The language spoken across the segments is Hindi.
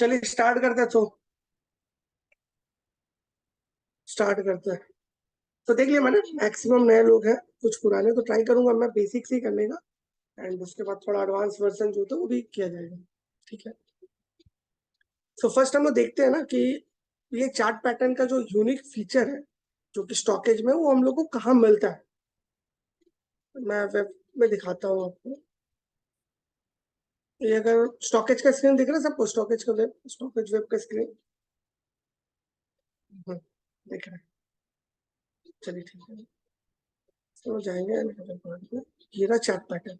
चलिए स्टार्ट करते हैं। तो स्टार्ट करते हैं। तो देख लिया मैंने, मैक्सिमम नए लोग हैं, कुछ पुराने, तो ट्राई करूंगा मैं बेसिक्स ही करने का। एंड उसके बाद थोड़ा एडवांस वर्जन जो होता है वो भी किया जाएगा। ठीक है। तो फर्स्ट हम लोग देखते हैं ना कि ये चार्ट पैटर्न का जो यूनिक फीचर है जो कि स्टॉकेज में, वो हम लोग को कहाँ मिलता है। मैं वेब में दिखाता हूँ आपको। ये अगर स्टॉकेज का स्क्रीन दिख रहा है सबको, स्टॉकेज का वेब, स्टॉकेज वेब का स्क्रीन दिख रहा है। चलिए ठीक है, तो जाएंगे ये रहा चार्ट पैटर्न।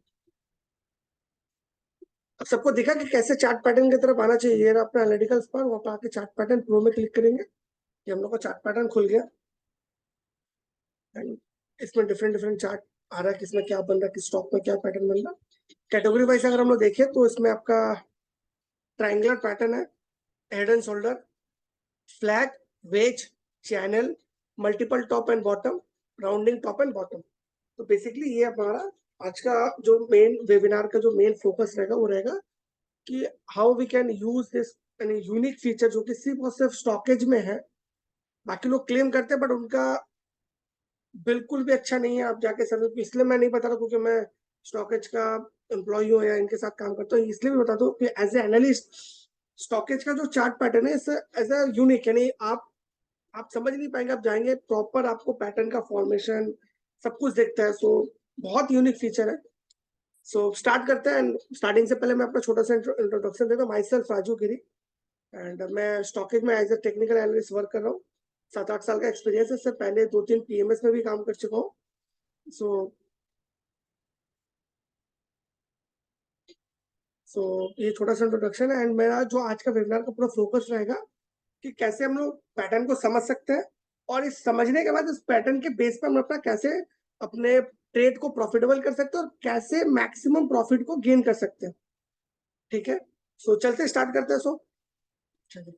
अब सबको दिखा कि कैसे चार्ट पैटर्न की तरफ आना चाहिए। ये रहा अपना एनालिटिकल्स पर, वहां पर आके चार्ट पैटर्न प्रो में क्लिक करेंगे। ये हम लोग का चार्ट पैटर्न खुल गया। एंड इसमें डिफरेंट डिफरेंट चार्ट आ रहा है, किसमें क्या बन रहा है, किस स्टॉक में क्या पैटर्न बन रहा है। कैटेगरी वाइज अगर हम लोग देखें तो इसमें आपका ट्राइंगुलर पैटर्न है, head and shoulder, flag, wedge, channel, multiple top and bottom, rounding top and bottom. तो बेसिकली ये हमारा आज का जो मेन वेबिनार का जो मेन फोकस रहेगा वो रहेगा कि how we can use this unique feature जो कि सिर्फ और सिर्फ स्टॉकेज में है। बाकी लोग क्लेम करते हैं बट उनका बिल्कुल भी अच्छा नहीं है। आप जाके सर्वे, इसलिए मैं नहीं बता रहा क्योंकि मैं स्टॉकेज का एम्प्लॉय हूँ या इनके साथ काम करता हूँ, इसलिए भी बता दूं कि एज ए एनालिस्ट स्टॉकेज का जो चार्ट पैटर्न है एज ए यूनिक, यानी आप समझ नहीं पाएंगे। आप जाएंगे प्रॉपर, आपको पैटर्न का फॉर्मेशन सब कुछ देखता है। सो बहुत यूनिक फीचर है। सो स्टार्ट करते हैं। स्टार्टिंग से पहले मैं अपना छोटा सा इंट्रोडक्शन देता हूँ। Myself Raju Giri, and मैं स्टॉकेज में as a technical analyst work कर रहा हूँ। 7-8 साल का एक्सपीरियंस है। इससे पहले 2-3 पीएमएस में भी काम कर चुका हूँ। सो सो ये छोटा सा इंट्रोडक्शन है। एंड मेरा जो आज का वेबिनार का पूरा फोकस रहेगा कि कैसे हम लोग पैटर्न को समझ सकते हैं, और इस समझने के बाद इस पैटर्न के बेस पर हम अपना कैसे अपने ट्रेड को प्रॉफिटेबल कर सकते हैं और कैसे मैक्सिमम प्रॉफिट को गेन कर सकते हैं। ठीक है, सो चलते स्टार्ट करते हैं। सो चलिए,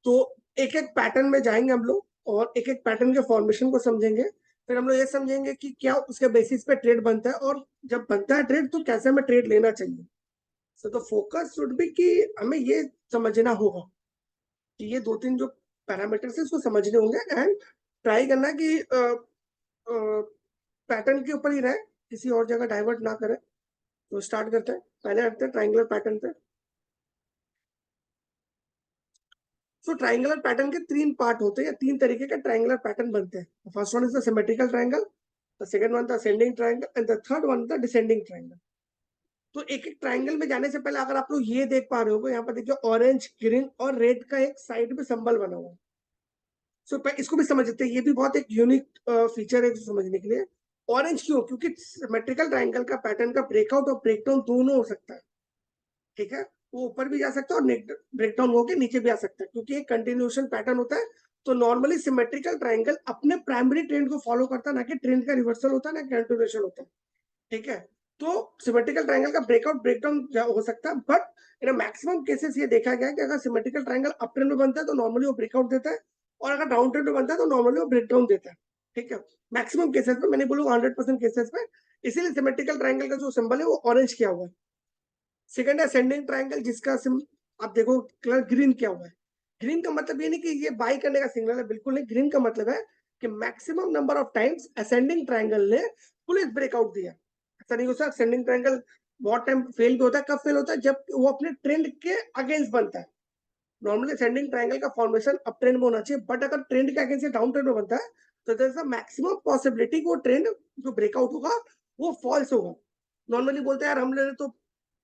तो एक एक पैटर्न में जाएंगे हम लोग और एक एक पैटर्न के फॉर्मेशन को समझेंगे। फिर हम लोग ये समझेंगे कि क्या उसके बेसिस पे ट्रेड बनता है, और जब बनता है ट्रेड तो कैसे हमें ट्रेड लेना चाहिए। सो तो फोकस शुड बी कि हमें ये समझना होगा कि ये 2-3 जो पैरामीटर्स है इसको समझने होंगे। एंड ट्राई करना कि पैटर्न के ऊपर ही रहे, किसी और जगह डाइवर्ट ना करें। तो स्टार्ट करते हैं। पहले आते हैं ट्राइंगुलर पैटर्न पे। सो ट्राइंगुलर पैटर्न के 3 पार्ट होते हैं, या 3 तरीके के ट्राइंगुलर पैटर्न बनते हैं। First one is the symmetrical triangle, the second one the ascending triangle, and the third one the descending triangle. तो एक एक ट्राइंगल में जाने से पहले अगर आप लोग ये देख पा रहे हो, यहाँ पर देखिए ऑरेंज, ग्रीन और रेड का एक साइड में सिंबल बना हुआ है। सो इसको भी समझ लेते हैं। ये भी बहुत एक यूनिक फीचर है समझने के लिए। ऑरेंज क्यों? क्योंकि सिमेट्रिकल ट्राइंगल का पैटर्न का ब्रेकआउट और ब्रेकडाउन दोनों हो सकता है। ठीक है, वो ऊपर भी जा सकता है और ब्रेकडाउन होकर नीचे भी आ सकता है, क्योंकि एक कंटिन्यूएशन पैटर्न होता है। तो नॉर्मली सिमेट्रिकल ट्राइंगल अपने प्राइमरी ट्रेंड को फॉलो करता है, ना कि ट्रेंड का रिवर्सल होता है, ना कंटिन्यूएशन होता है। ठीक है, तो सिमेट्रिकल ट्राइंगल का ब्रेकआउट ब्रेकडाउन हो सकता है, बट इन मैक्सिमम केसेस ये देखा गया है कि अगर सिमेट्रिकल ट्राइंगल अप ट्रेंड में बनता है तो नॉर्मली वो ब्रेकआउट देता है, और अगर डाउन ट्रेंड में बनता है तो नॉर्मली वो ब्रेकडाउन देता है। ठीक है, मैक्सिमम केसेस में, मैंने बोलूंगा 100% केसेस में। इसीलिए सिमेट्रिकल ट्राइंगल का जो सिंबल है वो ऑरेंज किया हुआ है। सेकंड है असेंडिंग ट्राइंगल, जिसका आप देखो कलर ग्रीन क्या हुआ है। ग्रीन का मतलब ये नहीं कि ये बाई करने का सिग्नल है, बिल्कुल नहीं। ग्रीन का मतलब है कि maximum number of times ascending triangle ने पुलिस ब्रेकआउट दिया। ऐसा नहीं हो सकता असेंडिंग ट्राइंगल बहुत टाइम फेल भी होता है। कब फेल होता है? जब वो अपने ट्रेंड के अगेंस्ट बनता है। नॉर्मली असेंडिंग ट्राइंगल का फॉर्मेशन अप ट्रेंड में होना चाहिए, बट अगर ट्रेंड के अगेंस्ट डाउन ट्रेंड में बनता है तो there is a maximum possibility वो ट्रेंड जो ब्रेकआउट होगा वो फॉल्स होगा। नॉर्मली बोलते हैं यार हमने तो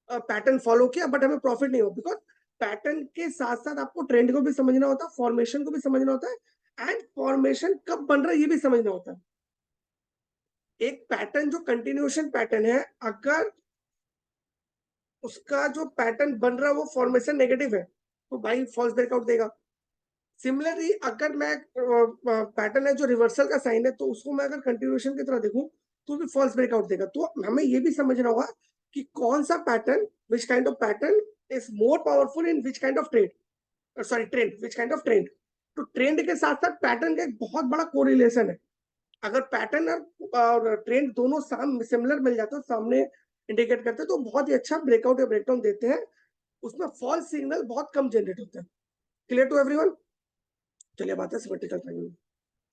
पैटर्न फॉलो किया बट हमें प्रॉफिट नहीं हो, बिकॉज पैटर्न के साथ साथ आपको ट्रेंड को भी समझना होता है, फॉर्मेशन को भी समझना होता है, एंड फॉर्मेशन कब बन रहा है ये भी समझना होता है। एक पैटर्न जो कंटिन्यूएशन पैटर्न है, अगर उसका जो पैटर्न बन रहा है वो फॉर्मेशन नेगेटिव है तो भाई फॉल्स ब्रेकआउट देगा। सिमिलरली अगर मैं पैटर्न है जो रिवर्सल का साइन है तो उसको मैं अगर कंटिन्यूएशन की तरह देखूं तो भी फॉल्स ब्रेकआउट देगा। तो हमें ये भी समझना होगा कि कौन सा pattern, which kind of pattern is more powerful in which kind of trade, sorry trend, which kind of trend. तो ट्रेंड के साथ साथ पैटर्न का एक बहुत बड़ा कोरिलेशन है। अगर पैटर्न और ट्रेंड दोनों सिमिलर मिल जाते हैं, सामने इंडिकेट करते हैं, तो बहुत ही अच्छा ब्रेकआउट या ब्रेकडाउन देते हैं। उसमें फॉल्स सिग्नल बहुत कम जनरेट होते हैं। Clear to everyone? चलिए बात है सिमेट्रिकल ट्रायंगल।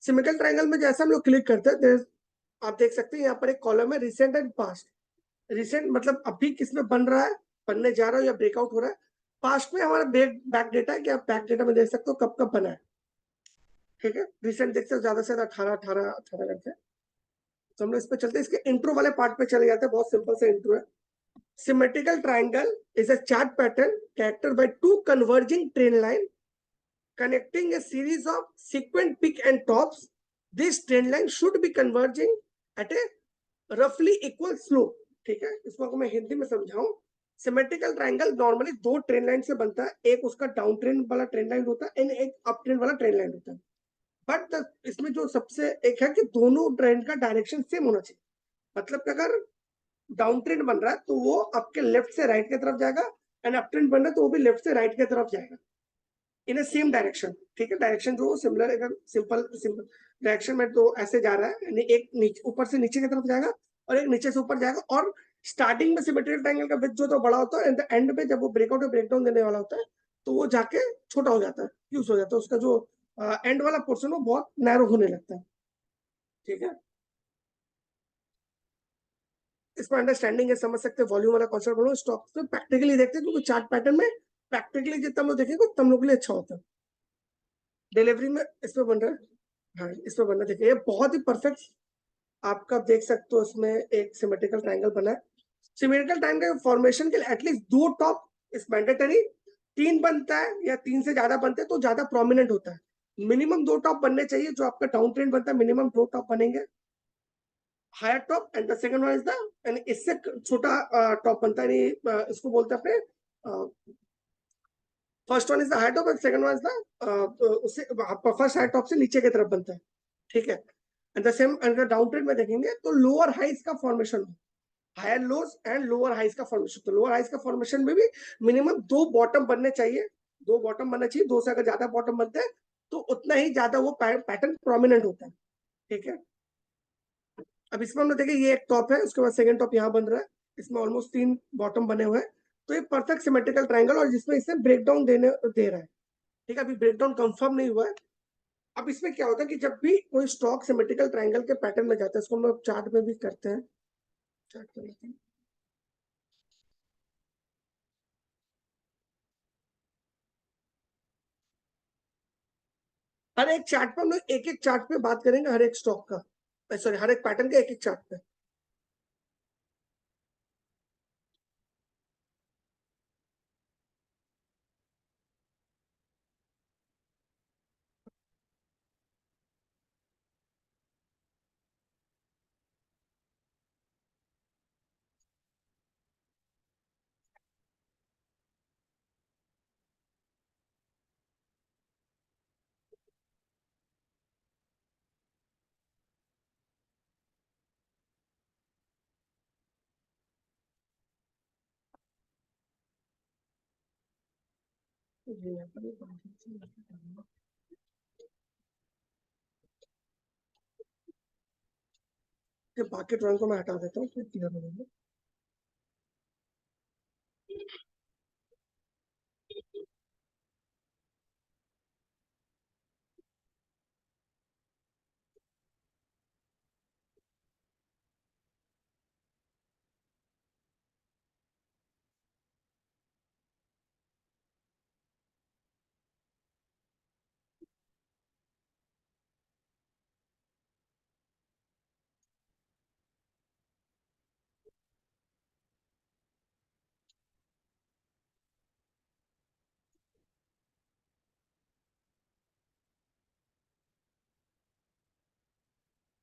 सिमेट्रिकल ट्रायंगल में जैसे हम लोग क्लिक करते हैं, आप देख सकते हैं यहाँ पर एक कॉलम है रिसेंट एंड पास्ट। रिसेंट मतलब अभी किसमें बन रहा है, बनने जा रहा है या ब्रेकआउट हो रहा है। पास्ट में हमारा बैक डेटा है कि आप बैक डेटा में देख सकते हो कब कब बना है। ठीक है, रिसेंट देखते हो ज्यादा से ज्यादा 18 करते हैं। तो हम लोग इस पे चलते हैं, इसके इंट्रो वाले पार्ट पे चले जाते हैं। बहुत सिंपल सा इंट्रो है। Symmetrical triangle is a chart pattern character by two converging train line connecting a series of sequent peak and tops. This trend line should be converging at a roughly equal slope. ठीक है, इसको अगर मैं हिंदी में समझाऊं, सिमेट्रिकल ट्राइंगल नॉर्मली दो ट्रेन लाइन से बनता है। एक उसका डाउन ट्रेन वाला ट्रेन लाइन होता है एंड एक अप ट्रेन वाला ट्रेन लाइन होता है। बट इसमें जो सबसे एक है कि दोनों ट्रेन का डायरेक्शन सेम होना चाहिए। मतलब कि अगर डाउन ट्रेंड बन रहा है तो वो आपके लेफ्ट से राइट की तरफ जाएगा, एंड अप ट्रेंड बन रहा है तो वो भी लेफ्ट से राइट की तरफ जाएगा इन ए सेम डायरेक्शन। ठीक है, डायरेक्शन जो सिमिलर, अगर सिंपल सिंपल डायरेक्शन में तो ऐसे जा रहा है, यानी एक ऊपर से नीचे की तरफ जाएगा और एक नीचे से ऊपर जाएगा। और स्टार्टिंग में सिमेट्रिकल ट्रायंगल का विड्थ जो तो बड़ा होता है, एंड एंड में जब वो ब्रेकआउट और ब्रेकडाउन देने वाला होता है तो वो जाके छोटा हो जाता है, यूज हो जाता है। उसका जो एंड वाला पोर्शन वो बहुत नैरो होने लगता है। ठीक है, इसमें अंडरस्टैंडिंग है, समझ सकते हैं वॉल्यूम वाला कॉन्सेप्ट। बोलो स्टॉक में प्रैक्टिकली देखते हैं, क्योंकि चार्ट पैटर्न में प्रैक्टिकली जितना हम लोग देखेंगे उतना हम लोग के लिए अच्छा होता है। डिलीवरी में इसमें बन रहा है, हाँ इसमें बन रहा है। देखिए ये बहुत ही परफेक्ट, आपका देख सकते हो इसमें एक सिमेट्रिकल ट्रायंगल बना है। सिमेट्रिकल ट्रायंगल फॉर्मेशन के लिए एटलीस्ट दो टॉप इज मैंडेटरी। तीन बनता है या तीन से ज्यादा बनते हैं तो ज्यादा प्रोमिनेंट होता है। मिनिमम दो टॉप बनने चाहिए। जो आपका डाउन ट्रेंड बनता है मिनिमम दो टॉप बनेंगे, higher top, and the second one is the, यानी इससे छोटा टॉप बनता है, इसको बोलते हैं अपने first one is the higher top and second one is the उससे फर्स्ट हायर टॉप से नीचे की तरफ बनता है। ठीक है, एंड द सेम अगर डाउन ट्रेंड में देखेंगे तो लोअर हाइज का फॉर्मेशन हो, higher lows and lower highs का फॉर्मेशन। तो लोअर हाइज का फॉर्मेशन में भी मिनिमम दो बॉटम बनने चाहिए, दो बॉटम बनना चाहिए। दो से अगर ज्यादा बॉटम बनते हैं तो उतना ही ज्यादा वो पैटर्न प्रोमिनेंट होता है। ठीक है, अब इसमें हम लोग देखिए ये एक टॉप है, उसके बाद सेकंड टॉप यहाँ बन रहा है, इसमें ऑलमोस्ट तीन बॉटम बने हुए हैं। तो ये परफेक्ट सिमेट्रिकल ट्रायंगल, और जिसमें इससे ब्रेकडाउन दे रहा है। ठीक है, अभी ब्रेकडाउन कंफर्म नहीं हुआ है। अब इसमें क्या होता है कि जब भी कोई स्टॉक सिमेट्रिकल ट्रायंगल के पैटर्न में जाता है, इसको हम लोग चार्ट में भी करते हैं, चार्ट कर लेते हैं। हर एक चार्ट पे हम लोग एक एक चार्ट पे बात करेंगे, हर एक स्टॉक का, सॉरी हर एक पैटर्न के एक एक चार्ट पे। ये बाकी ड्राइंग को मैं हटा देता हूँ, फिर क्लियर हो जाएगा।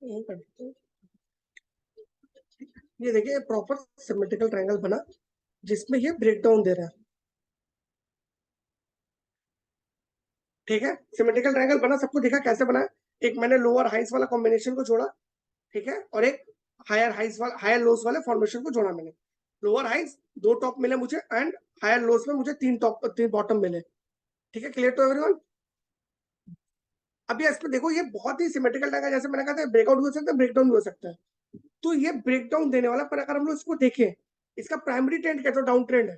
यही कर देते हैं। ये देखिए प्रॉपर सिमेट्रिकल ट्रायंगल बना, जिसमें ये ब्रेकडाउन दे रहा है। ठीक है, सिमेट्रिकल ट्रायंगल बना, सबको देखा कैसे बना है। एक मैंने लोअर हाइस वाला कॉम्बिनेशन को जोड़ा, ठीक है, और एक हायर हाइस वाला, हायर लोस वाले फॉर्मेशन को जोड़ा मैंने। लोअर हाइस दो टॉप मिले मुझे, एंड हायर लोस में मुझे तीन टॉप तीन बॉटम मिले। ठीक है, क्लियर टू एवरीवन? अभी इसमें देखो ये बहुत ही सिमेट्रिकल ट्रायंगल, जैसे मैंने कहा था ब्रेकआउट भी हो सकता है, ब्रेकडाउन भी हो सकता है। तो ये ब्रेकडाउन देने वाला, पर अगर हम लोग इसको देखें, इसका प्राइमरी ट्रेंड क्या, तो डाउन ट्रेंड है।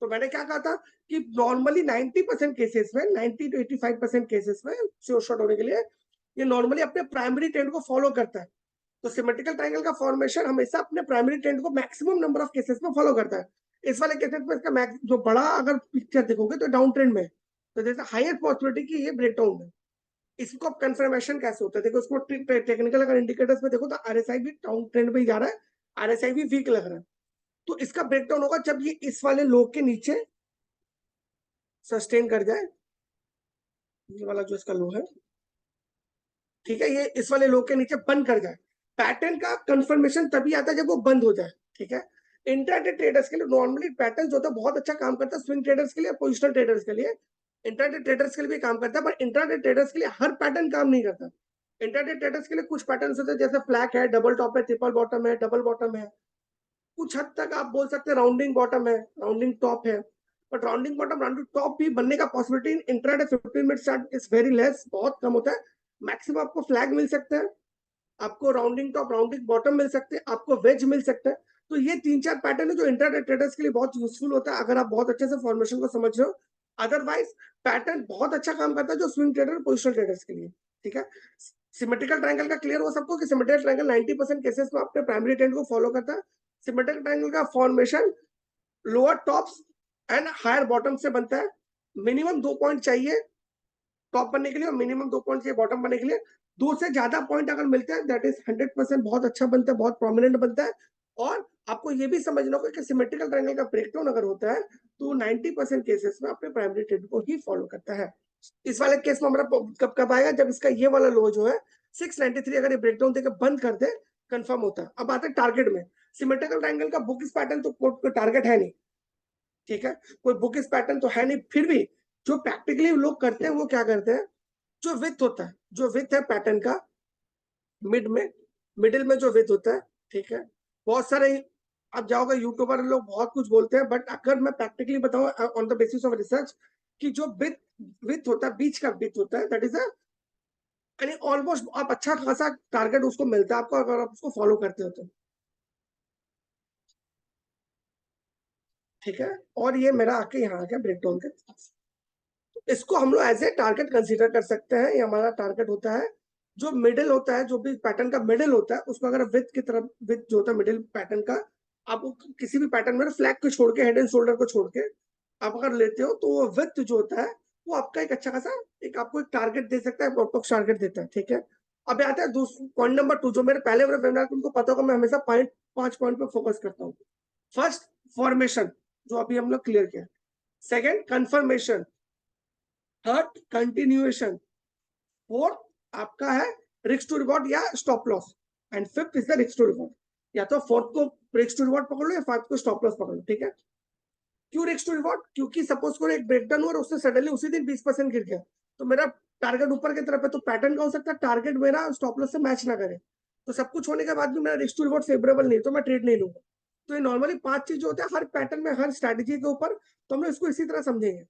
तो मैंने क्या कहा था कि नॉर्मली 90% केसेस में, 90 to 85% केसेस में श्योर शॉट होने के लिए ये नॉर्मली अपने प्राइमरी ट्रेंड को फॉलो करता है। तो सिमेट्रिकल ट्रायंगल का फॉर्मेशन हमेशा अपने प्राइमरी ट्रेंड को मैक्सिमम नंबर ऑफ केसेस में फॉलो करता है। इस वाले केसेस में इसका जो बड़ा अगर पिक्चर देखोगे तो डाउन ट्रेंड में है, तो जैसे हायर पॉसिबिलिटी की ये ब्रेक डाउन है। इसको कंफर्मेशन कैसे होता है, देखो इसको टेक्निकल अगर इंडिकेटर्स में देखो तो आरएसआई भी डाउन ट्रेंड में ही जा रहा है, आरएसआई भी वीक लग रहा है। तो इसका ब्रेकडाउन होगा जब ये इस वाले लो के नीचे सस्टेन कर जाए, ये वाला जो इसका लो है, ठीक है, ये इस वाले लो के नीचे बंद कर जाए। पैटर्न का कंफर्मेशन तभी आता है जब वो बंद हो जाए, ठीक है। इंट्राडे ट्रेडर्स के लिए नॉर्मली पैटर्न जो होता है बहुत अच्छा काम करता है, स्विंग ट्रेडर्स के लिए, पोजिशनल ट्रेडर्स के लिए, इंट्राडे ट्रेडर्स के लिए भी काम करता है, पर इंट्राडे ट्रेडर्स के लिए हर पैटर्न काम नहीं करता। इंट्राडे ट्रेडर्स के लिए कुछ पैटर्न होते हैं, जैसे फ्लैग है, डबल टॉप है, ट्रिपल बॉटम है, डबल बॉटम है, कुछ हद तक आप बोल सकते हैं राउंडिंग बॉटम है, राउंडिंग टॉप है। But rounding bottom, rounding top भी बनने का possibility intraday 15 minute chart is very less, बहुत कम होता है। मैक्सिमम आपको फ्लैग मिल सकते हैं, आपको राउंडिंग टॉप, राउंडिंग बॉटम मिल सकते हैं, आपको वेज मिल सकता है। तो ये 3-4 पैटर्न है जो इंट्राडे ट्रेडर्स के लिए बहुत यूजफुल होता है अगर आप बहुत अच्छे से फॉर्मेशन को समझ रहे हो। अदरवाइज पैटर्न बहुत अच्छा काम करता है जो स्विंग ट्रेडर, पोजिशनल ट्रेडर्स के लिए, ठीक है। सिमेट्रिकल ट्रायंगल का क्लियर हो सबको कि सिमेट्रिकल ट्रायंगल 90% केसेस में अपने प्राइमरी ट्रेंड को फॉलो करता है। सिमेट्रिकल ट्रायंगल का formation lower tops and higher bottom से बनता है। मिनिमम 2 पॉइंट चाहिए टॉप बनने के लिए और मिनिमम 2 पॉइंट चाहिए बॉटम बनने के लिए। 2 से ज्यादा पॉइंट अगर मिलते हैं दैट इज 100% बहुत अच्छा बनता है, बहुत प्रोमिनेंट बनता है। और आपको ये भी समझना होगा कि सिमेट्रिकल ट्रायंगल का ब्रेकडाउन अगर होता है तो 90% केसेस में अपने प्राइमरी ट्रेंड को ही फॉलो करता है। इस वाले केस में हमारा कब कब आएगा, जब इसका ये वाला लो जो है 693 अगर ये ब्रेकडाउन देकर बंद कर दे, कंफर्म होता है। अब आते हैं टारगेट में। सिमेट्रिकल ट्रायंगल का बुकिश पैटर्न तो कोई टारगेट है नहीं, ठीक है, कोई बुकिश पैटर्न तो है नहीं। फिर भी जो प्रैक्टिकली लोग करते हैं वो क्या करते हैं, जो विथ होता है, जो विथ है पैटर्न का मिडिल में जो विथ होता है, ठीक है, बहुत सारे आप जाओगे यूट्यूबर लोग बहुत कुछ बोलते हैं, बट अगर मैं प्रैक्टिकली बताऊं on the basis of research कि जो विथ विथ होता है, बीच का विथ होता है, दैट इज यानी ऑलमोस्ट आप अच्छा खासा टारगेट उसको मिलता है आपको अगर आप उसको फॉलो करते हो तो, ठीक है। और ये मेरा आके यहाँ आ गया ब्रेकडाउन के पास। इसको हम लोग एज ए टारगेट कंसीडर कर सकते हैं। ये हमारा टारगेट होता है जो मिडिल होता है, जो भी पैटर्न का मिडिल होता है उसको अगर विथ की तरफ, विथ जो होता है मिडिल पैटर्न का, आप किसी भी पैटर्न में फ्लैग को छोड़ के, हेड एंड शोल्डर को छोड़ के आप अगर लेते हो तो वो विथ जो होता है वो आपका एक अच्छा खासा एक आपको एक टारगेट दे सकता है, अप्रोक्स टारगेट देता है, ठीक है। अब आता है दूसरा पॉइंट नंबर 2, जो मेरे पहले वाले वेबिनार उनको पता होगा, मैं हमेशा 5 पॉइंट पे फोकस करता हूँ। फर्स्ट, फॉर्मेशन, जो अभी हम लोग क्लियर किया। Second, confirmation. Third, continuation. Fourth आपका है रिस्क टू रिवॉर्ड या stop loss, and fifth is the risk to reward. या तो फोर्थ को रिस्क टू रिवॉर्ड पकड़ लो या फाइव को स्टॉप लॉस पकड़ लो, ठीक है। क्यों रिस्क टू रिवॉर्ड, क्योंकि सपोज करो एक ब्रेकडाउन हुआ और उससे सडनली उसी दिन 20% गिर गया, तो मेरा टारगेट ऊपर की तरफ है, तो पैटर्न का हो सकता है टारगेट मेरा स्टॉप लॉस से मैच ना करे, तो सब कुछ होने के बाद भी मेरा रिस्क टू रिवॉर्ड फेवरेबल नहीं, तो मैं ट्रेड नहीं लूंगा। तो ये नॉर्मली 5 चीज होते हैं हर पैटर्न में, हर स्ट्रैटेजी के ऊपर, तो हम लोग इसको इसी तरह समझेंगे।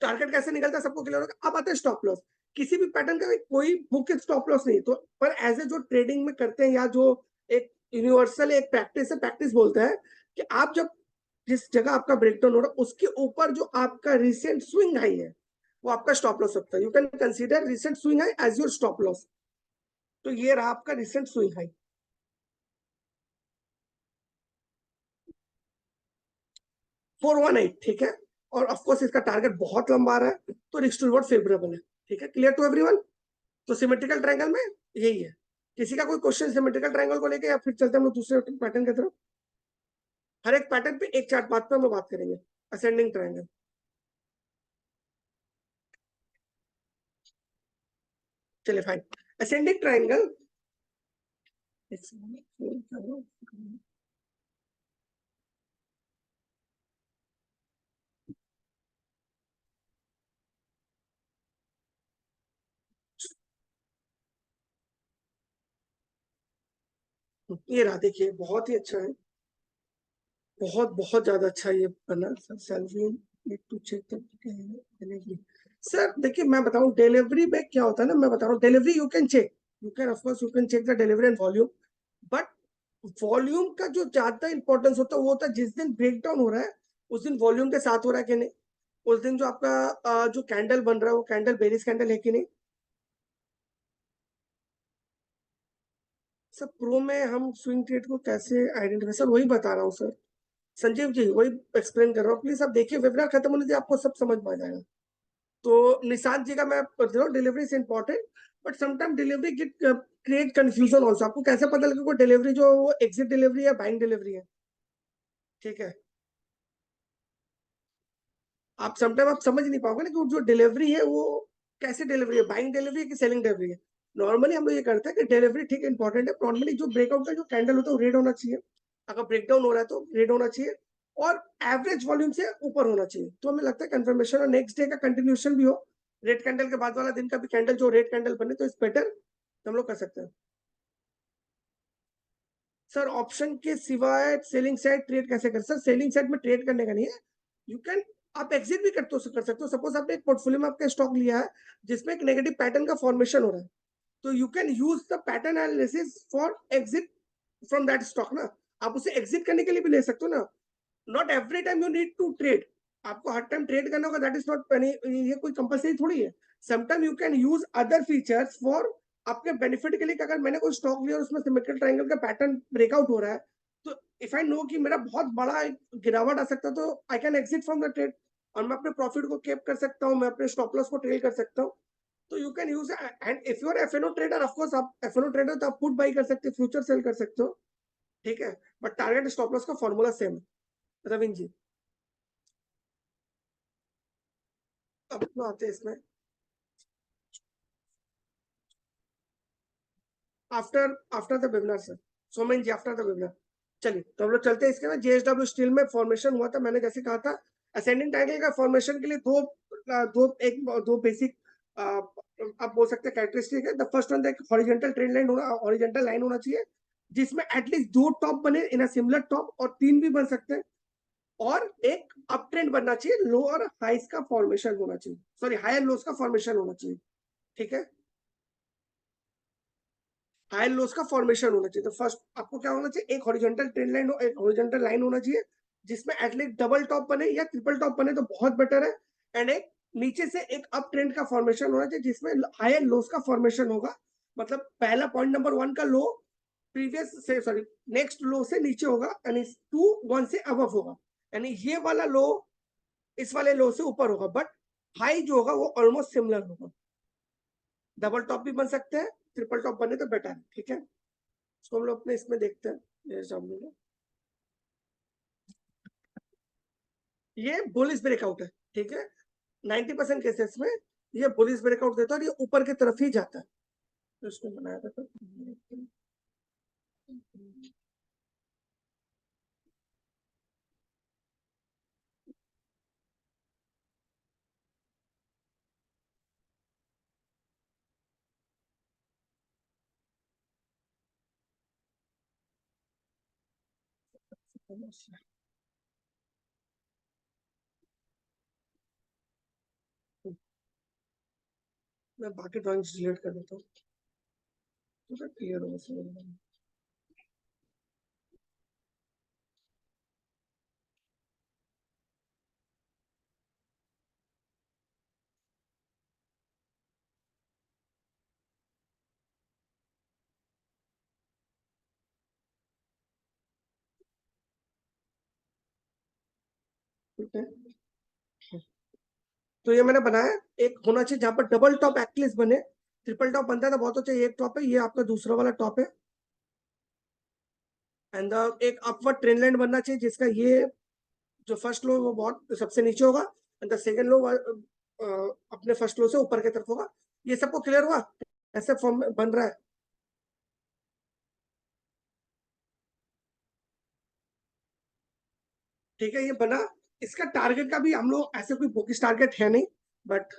टारगेट कैसे निकलता है सबको क्लियर होगा। अब आता है स्टॉप लॉस। किसी भी पैटर्न का कोई बुक स्टॉप लॉस नहीं, तो पर एज ए जो ट्रेडिंग में करते हैं या जो एक यूनिवर्सल एक प्रैक्टिस है, प्रैक्टिस बोलता है कि आप जब जिस जगह आपका ब्रेकडाउन हो रहा है उसके ऊपर जो आपका रिसेंट स्विंग हाई है वो आपका स्टॉप लॉस होता है। You can consider recent swing high as your stop loss. तो ये रहा आपका रिसेंट स्विंग हाई 418, ठीक है। और ऑफकोर्स इसका टारगेट बहुत लंबा आ रहा है, तो रिस्क टू रिवॉर्ड फेवरेबल है, ठीक है। Clear to everyone. तो सिमेट्रिकल ट्रायंगल में यही है। किसी का कोई क्वेश्चन सिमेट्रिकल ट्रायंगल को लेके, या फिर चलते हम लोग दूसरे पैटर्न की तरफ। हर एक पैटर्न पे एक चार्ट बात पे हम लोग बात करेंगे। असेंडिंग ट्रायंगल, चलिए फाइन। असेंडिंग ट्रायंगल, ये रहा देखिए, बहुत ही अच्छा है, बहुत बहुत ज्यादा अच्छा ये बना sir. Salary need to check delivery. Sir देखिए मैं बताऊं डिलीवरी में क्या होता है ना, मैं बता रहा हूँ delivery you can check, you can of course you can check the delivery and volume, but volume का जो ज्यादा इंपॉर्टेंस होता है वो होता है जिस दिन ब्रेकडाउन हो रहा है उस दिन वॉल्यूम के साथ हो रहा है कि नहीं, उस दिन जो आपका जो कैंडल बन रहा है वो कैंडल बेरिश कैंडल है कि नहीं। सर प्रो में हम स्विंग ट्रेड को कैसे आइडेंटिफाई, सर वही बता रहा हूँ सर, संजीव जी वही एक्सप्लेन कर रहा हूँ, प्लीज आप देखिए वेबिनार खत्म होने दीजिए, आपको सब समझ में आ जाएगा। तो निशांत जी का मैं बता रहा हूँ, delivery is important, but sometime delivery get create confusion also. आपको कैसे पता लगेगा कोई डिलीवरी जो वो एग्जिट डिलीवरी है बाइंग डिलीवरी है, ठीक है। आप समटाइम आप समझ नहीं पाओगे ना कि जो डिलीवरी है वो कैसे डिलीवरी है, बाइंग डिलीवरी है कि सेलिंग डिलीवरी है। नॉर्मली हम लोग ये करते हैं कि डिलीवरी ठीक इंपॉर्टेंट है, नॉर्मली जो ब्रेकआउट का जो कैंडल होता है वो रेड होना चाहिए, अगर ब्रेकडाउन हो रहा है तो रेड होना चाहिए, और एवरेज वॉल्यूम से ऊपर होना चाहिए, तो हमें लगता है कंफर्मेशन, और नेक्स्ट डे का कंटिन्यूशन भी हो, रेड कैंडल के बाद वाला दिन का भी कैंडल जो रेड कैंडल बने तो इस बेटर हम लोग कर सकते हैं। सर ऑप्शन के सिवाय सेलिंग साइड ट्रेड कैसे कर, सर सेलिंग साइड में ट्रेड करने का नहीं है, यू कैन, आप एग्जिट भी कर सकते हो। सपोज आपने एक पोर्टफोलियो में आपका स्टॉक लिया है जिसमें एक नेगेटिव पैटर्न का फॉर्मेशन हो रहा है, तो you can use the pattern analysis for exit from that stock ना, आप उसे एग्जिट करने के लिए भी ले सकते हो ना। Not every time you need to trade, आपको हर टाइम ट्रेड करना होगा, दैट इज नॉट, ये कोई कंपलसरी थोड़ी है। Sometime you can use other features for आपके बेनिफिट के लिए, कि अगर मैंने कोई स्टॉक लिया और उसमें सिमेट्रिकल ट्रायंगल का पैटर्न ब्रेकआउट हो रहा है, तो इफ आई नो कि मेरा बहुत बड़ा गिरावट आ सकता है, तो I can exit from the trade, और मैं अपने प्रॉफिट को केप कर सकता हूँ, मैं अपने स्टॉप लॉस को ट्रेल कर सकता हूँ। तो you can use, and if you are FNO trader, of course आप एफएनओ ट्रेडर तो आप पुट बाई कर सकते हो, फ्यूचर सेल कर सकते हो, ठीक है, बट टारगेट स्टॉप लॉस का फॉर्मूला सेम है। रविंद्र जी अब तो आते हैं इसमें, after after the webinar sir, Somen ji after the webinar. चलिए तो हम लोग चलते हैं इसके बाद, जेएसडब्ल्यू स्टील में फॉर्मेशन हुआ था, मैंने जैसे कहा था असेंडिंग ट्रायंगल का फॉर्मेशन के लिए दो बेसिक आप बोल सकते हैं कैरेक्टरिस्टिक है। The first one, horizontal trend line होना, हॉरिजॉन्टल लाइन होना चाहिए जिसमें एटलीस्ट दो टॉप बने इन अ सिमिलर टॉप, और तीन भी बन सकते हैं, और एक अप ट्रेंड बनना चाहिए, लो और हाइस का फॉर्मेशन होना चाहिए, सॉरी हायर लोस का फॉर्मेशन होना चाहिए, ठीक है, हाई लोस का फॉर्मेशन होना चाहिए। तो फर्स्ट आपको क्या होना चाहिए, एक हॉरिजॉन्टल ट्रेंड लाइन, एक हॉरिजॉन्टल लाइन होना चाहिए जिसमें एटलीस्ट डबल टॉप बने या ट्रिपल टॉप बने तो बहुत बेटर है, एंड एक नीचे से एक अप ट्रेंड का फॉर्मेशन होना चाहिए जिसमें हायर लोस का फॉर्मेशन होगा। मतलब पहला पॉइंट नंबर वन का लो प्रीवियस से, सॉरी नेक्स्ट लो से नीचे होगा, यानी टू वन से अबव होगा, यानी ये वाला लो इस वाले लो से ऊपर होगा, बट हाई जो होगा वो ऑलमोस्ट सिमिलर होगा। डबल टॉप भी बन सकते हैं, ट्रिपल टॉप बने तो बेटर है, ठीक है। इसको हम लोग अपने इसमें देखते हैं, ये सामने में ये बुलिश ब्रेकआउट है, ठीक है, 90% केसेस में ये बुलिश ब्रेकआउट देता है और ये ऊपर की तरफ ही जाता है, तो इसको बनाया था तो मैं बाकी ड्राइंग्स डिलीट कर देता हूँ, तो क्लियर होगा समझ में। ठीक है, तो ये मैंने बनाया, एक होना चाहिए जहां पर डबल टॉप एटलीस्ट बने, ट्रिपल टॉप बनता है तो बहुत अच्छा, एक टॉप है, ये आपका दूसरा वाला टॉप है, एंड एक अपवर्ड ट्रेंड लाइन बनना चाहिए जिसका ये जो फर्स्ट लो वो बहुत सबसे नीचे होगा, एंड द सेकंड लो अपने फर्स्ट लो से ऊपर की तरफ होगा। ये सबको क्लियर हुआ ऐसे फॉर्म बन रहा है, ठीक है, ये बना। इसका टारगेट का भी हम लोग ऐसे कोई बोकिस टारगेट है नहीं, बट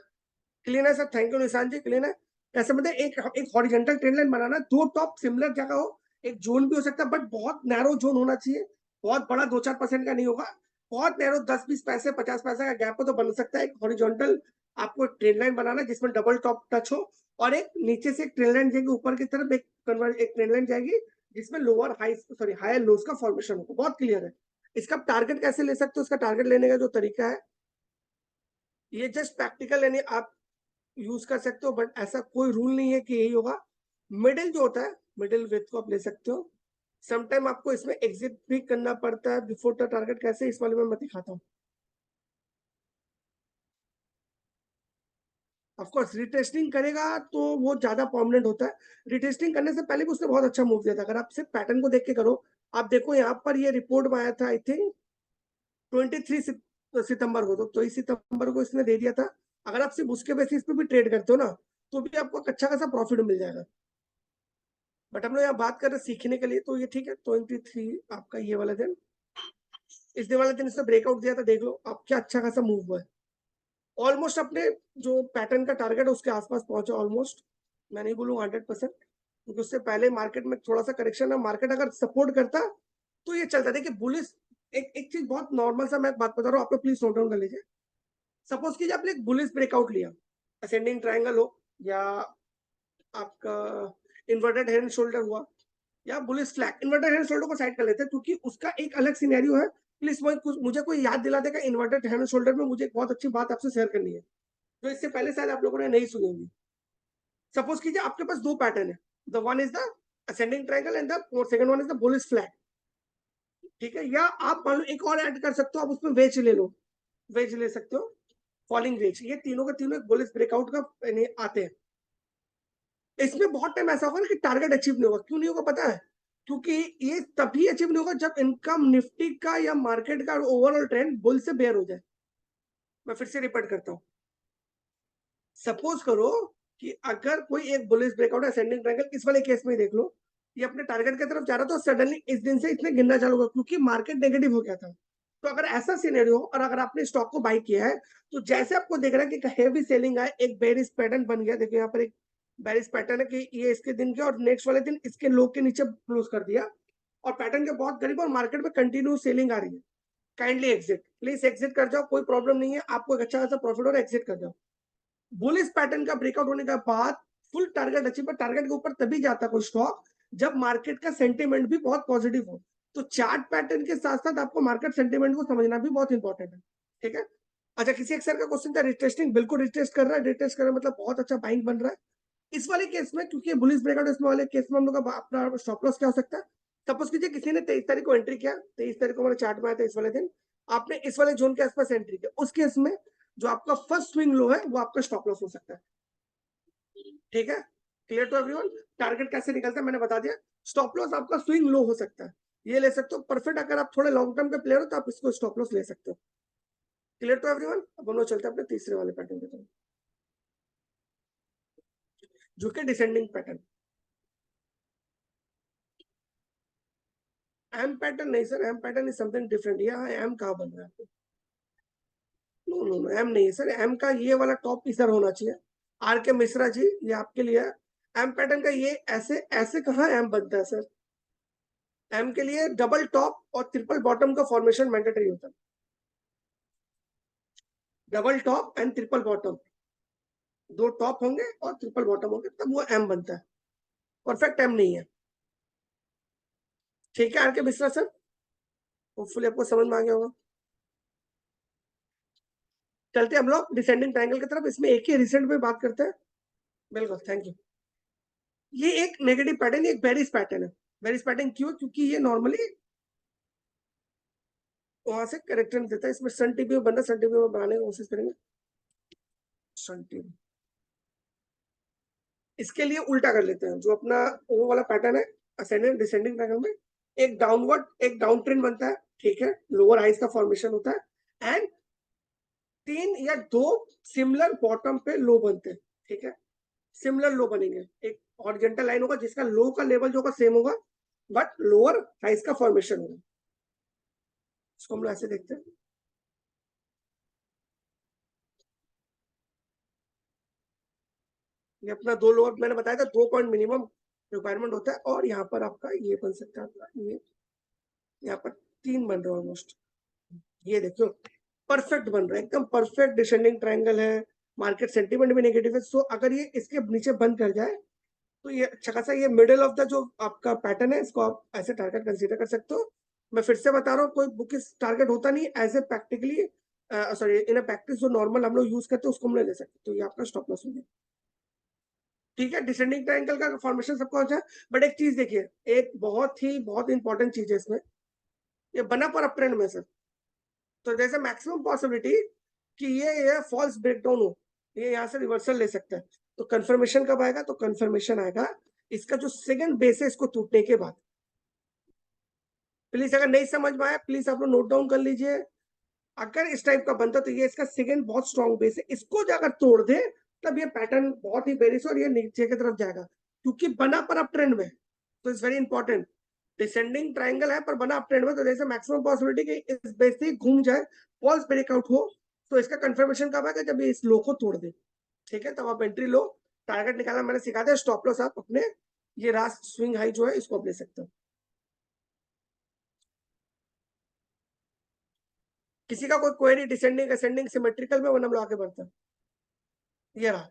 क्लीन है सर, थैंक यू निशान जी, क्लीन है। ऐसे मतलब एक हॉरिजॉन्टल ट्रेंड लाइन बनाना, दो टॉप सिमिलर जगह हो, एक जोन भी हो सकता है बट बहुत नैरो जोन होना चाहिए, बहुत बड़ा 2-4% का नहीं होगा, बहुत नैरो 10-20 पैसे 50 पैसे का गैप हो तो बन सकता है एक हॉरिजॉन्टल, आपको ट्रेंड लाइन बनाना जिसमें डबल टॉप टच हो, और एक नीचे से एक ट्रेंड लाइन जाएगी ऊपर की तरफ, एक ट्रेंड लाइन जाएगी जिसमें lower high, sorry higher lows का फॉर्मेशन होगा, बहुत क्लियर है। इसका टारगेट कैसे ले सकते हो, इसका टारगेट लेने का जो तरीका है ये जस्ट प्रैक्टिकल, यानी आप यूज कर सकते हो, बट ऐसा कोई रूल नहीं है कि यही होगा। मिडिल जो होता है, मिडिल विथ को आप ले सकते हो। समटाइम आपको इसमें एग्जिट भी करना पड़ता है बिफोर द टारगेट, कैसे इस वाले में मैं दिखाता हूँ। ऑफकोर्स रिटेस्टिंग करेगा तो वो ज्यादा परमानेंट होता है। रिटेस्टिंग करने से पहले भी उसने बहुत अच्छा मूव दिया था, अगर आप सिर्फ पैटर्न को देख के करो। आप देखो यहाँ पर ये रिपोर्ट में आया था आई थिंक 23 सितंबर को, तो 23 सितंबर को इसने दे दिया था। अगर आप सिर्फ उसके बेसिस पे भी ट्रेड करते हो ना, तो भी आपको अच्छा खासा प्रॉफिट मिल जाएगा। बट हम लोग यहाँ बात कर रहे हैं सीखने के लिए, तो ये ठीक है। 23 आपका ये वाला दिन, इस दिन वाले दिन इसने ब्रेकआउट दिया था, देख लो आप क्या अच्छा खासा मूव हुआ है। ऑलमोस्ट अपने जो पैटर्न का टारगेट है उसके आसपास पहुंचा ऑलमोस्ट। मैं नहीं बोलूंगा 100%, क्योंकि उससे पहले मार्केट में थोड़ा सा करेक्शन है। मार्केट अगर सपोर्ट करता तो ये चलता। देखिए बुलिस, एक चीज बहुत नॉर्मल सा मैं बात बता रहा हूँ आपको, प्लीज नोट डाउन कर लीजिए। सपोज कीजिए आपने एक बुलिस ब्रेकआउट लिया, असेंडिंग ट्रायंगल हो, या आपका इन्वर्टेड हेड एंड शोल्डर हुआ, या bullish flag. Inverted head shoulder को साइड कर लेते हैं क्योंकि उसका एक अलग सिनेरियो है। प्लीज मुझे कोई याद दिला देगा इन्वर्टेड हेड एंड शोल्डर में, मुझे एक बहुत अच्छी बात आपसे शेयर करनी है जो इससे पहले शायद आप लोगों ने नहीं सुनी होगी। सपोज कीजिए आपके पास दो पैटर्न है, the one is the ascending triangle and the second one is the bullish flag, ठीक है। या आप मान लो एक और ऐड कर सकते हो, आप उसमें वेज ले लो, वेज ले सकते हो, फॉलिंग वेज। ये तीनों के तीनों एक बुलिस ब्रेकआउट का आते हैं। इसमें बहुत टाइम ऐसा होगा ना कि टारगेट अचीव नहीं होगा। क्यों नहीं होगा पता है? क्योंकि ये तभी अचीव नहीं होगा जब इनकम निफ्टी का या मार्केट का ओवरऑल ट्रेंड बुल से बेयर हो जाए। मैं फिर से रिपीट करता हूँ। सपोज करो कि अगर कोई एक बुलिश ब्रेकआउट है असेंडिंग ट्रायंगल, इस वाले केस में देख लो, ये अपने टारगेट की तरफ जा रहा था, तो सडनली इस दिन से इसने गिनना चालू हुआ क्योंकि मार्केट नेगेटिव हो गया था। तो अगर ऐसा सिनेरियो हो और अगर आपने स्टॉक को बाई किया है, तो जैसे आपको देख रहा है कि हेवी सेलिंग आए, एक बेरिश पैटर्न बन गया। देखिए यहाँ पर एक बेरिश पैटर्न है कि ये इसके दिन के और नेक्स्ट वाले दिन इसके लो के नीचे क्लोज कर दिया, और पैटर्न के बहुत करीब, और मार्केट में कंटिन्यू सेलिंग आ रही है। काइंडली एग्जिट, प्लीज एग्जिट कर जाओ, कोई प्रॉब्लम नहीं है। आपको एक अच्छा खासा प्रॉफिट हो रहा है, एग्जिट कर जाओ। बुलिश पैटर्न का ब्रेकआउट होने के बाद फुल टारगेट अचीव, पर टारगेट के ऊपर तभी जाता कोई स्टॉक जब मार्केट का सेंटीमेंट भी बहुत पॉजिटिव हो। तो चार्ट पैटर्न के साथ साथ आपको मार्केट सेंटीमेंट को समझना भी बहुत इंपॉर्टेंट है, ठीक है। अच्छा, किसी एक सर का क्वेश्चन था रिटेस्टिंग, बिल्कुल रिटेस्ट कर रहा है। रिटेस्ट कर रहा है मतलब बहुत अच्छा बाइंग बन रहा है। इस वाले केस में क्योंकि बुलिश ब्रेकआउट, इसमें वाले केस में हम लोग का अपना स्टॉप लॉस क्या हो सकता है? सपोज कीजिए किसी ने 23 तारीख को एंट्री किया, 23 तारीख को हमारे चार्ट में आया था इस वाले दिन, आपने इस वाले जोन के आसपास एंट्री किया, उस केस में जो आपका फर्स्ट स्विंग लो है वो आपका स्टॉप लॉस हो सकता है, ठीक है। Clear to everyone? टारगेट कैसे निकलता है मैंने बता दिया। स्टॉप लॉस आपका स्विंग लो हो सकता है, ये ले सकते हो परफेक्ट। अगर आप थोड़े लॉन्ग टर्म के प्लेयर हो तो आप इसको स्टॉप लॉस ले सकते हो। Clear to everyone? अब हम लोग चलते हैं अपने तीसरे वाले पैटर्न की तरफ, जो कि डिसेंडिंग पैटर्न। एम पैटर्न नहीं sir, M pattern is something different. यहाँ एम कहाँ बन रहा है? नो नो नो, एम नहीं है सर। एम का ये वाला टॉप इधर होना चाहिए। आर के मिश्रा जी, ये आपके लिए है। एम पैटर्न का ये ऐसे ऐसे कहाँ एम बनता है सर? एम के लिए डबल टॉप और ट्रिपल बॉटम का फॉर्मेशन मैंडेटरी होता है। Double top and triple bottom, दो टॉप होंगे और ट्रिपल बॉटम होंगे, तब वो एम बनता है। परफेक्ट एम नहीं है, ठीक है। आर के मिश्रा सर, होपफुली आपको समझ में आ गया होगा। चलते हम लोग डिसेंडिंग ट्रायंगल की तरफ। इसमें एक ही रिसेंट में बात करते हैं। बिल्कुल, थैंक यू। ये एक नेगेटिव पैटर्न, एक बेरिश पैटर्न है। बेरिश पैटर्न क्यों? क्योंकि ये नॉर्मली वहां से करेक्टर देता है। इसमें सन टीपी में बन रहा है, सन टीपी में बनाने की कोशिश करेंगे। सन टीपी, इसके लिए उल्टा कर लेते हैं। जो अपना वो वाला पैटर्न है असेंडिंग डिसेंडिंग ट्रायंगल में, एक डाउनवर्ड एक डाउन ट्रेंड बनता है, ठीक है। लोअर हाइस का फॉर्मेशन होता है, एंड तीन या दो सिमिलर बॉटम पे लो बनते हैं, ठीक है। सिमिलर लो बनेंगे, एक हॉरिजॉन्टल लाइन होगा जिसका लो का लेवल जो होगा सेम होगा, बट लोअर हाइस का फॉर्मेशन होगा। इसको हम लोग ऐसे देखते हैं। ये अपना दो लोअर मैंने बताया था, 2 पॉइंट मिनिमम रिक्वायरमेंट होता है, और यहाँ पर आपका ये बन सकता है। ये यहाँ पर 3 बन रहा है ऑलमोस्ट। ये देखो परफेक्ट बन रहा है, एकदम परफेक्ट डिसेंडिंग ट्रायंगल है। मार्केट सेंटीमेंट भी नेगेटिव है। सो अगर ये इसके नीचे बंद कर जाए तो ये अच्छा खासा, ये मिडिल ऑफ द जो आपका पैटर्न है, इसको आप ऐसे टारगेट कंसीडर कर सकते हो। मैं फिर से बता रहा हूँ, कोई बुक टारगेट होता नहीं as a practically, sorry in a practice जो नॉर्मल हम लोग यूज करते हैं उसको हम ले सकते, तो ये आपका स्टॉप लॉस हो गया। ठीक है, डिसेंडिंग ट्रायंगल का फॉर्मेशन सबको आता है, बट एक चीज देखिए, एक बहुत इंपॉर्टेंट चीज है इसमें, ये बना पर अप ट्रेंड में सर, तो जैसे मैक्सिमम पॉसिबिलिटी कि ये फॉल्स ब्रेकडाउन हो, ये यहाँ से रिवर्सल ले सकता है। तो कंफर्मेशन कब आएगा? तो कंफर्मेशन आएगा इसका जो सेकंड बेस है इसको टूटने के बाद। प्लीज अगर नहीं समझ में आया प्लीज आप लोग नोट डाउन कर लीजिए। अगर इस टाइप का बनता तो ये इसका सेकंड बहुत स्ट्रॉन्ग बेस है, इसको जो अगर तोड़ दे तब ये पैटर्न बहुत ही बेरिश और ये नीचे की तरफ जाएगा, क्योंकि बना पर अप ट्रेंड में, तो it's very important. Descending triangle है पर बना अप ट्रेंड में, तो जैसे मैक्सिमम पॉसिबिलिटी कि इस बेस से घूम जाए, फॉल्स ब्रेकआउट हो, तो इसका कंफर्मेशन कब आएगा? जब ये इस लो को तोड़ दे। ठीक है, तब आप एंट्री लो, टारगेट निकालना मैंने सिखा दिया, स्टॉप लॉस आप अपने ये लास्ट स्विंग हाई जो है इसको आप ले सकते हो। किसी का कोई क्वेरी डिसेंडिंग असेंडिंग सिमेट्रिकल में, वरना हम लोग आगे बढ़ते हैं। ये रहा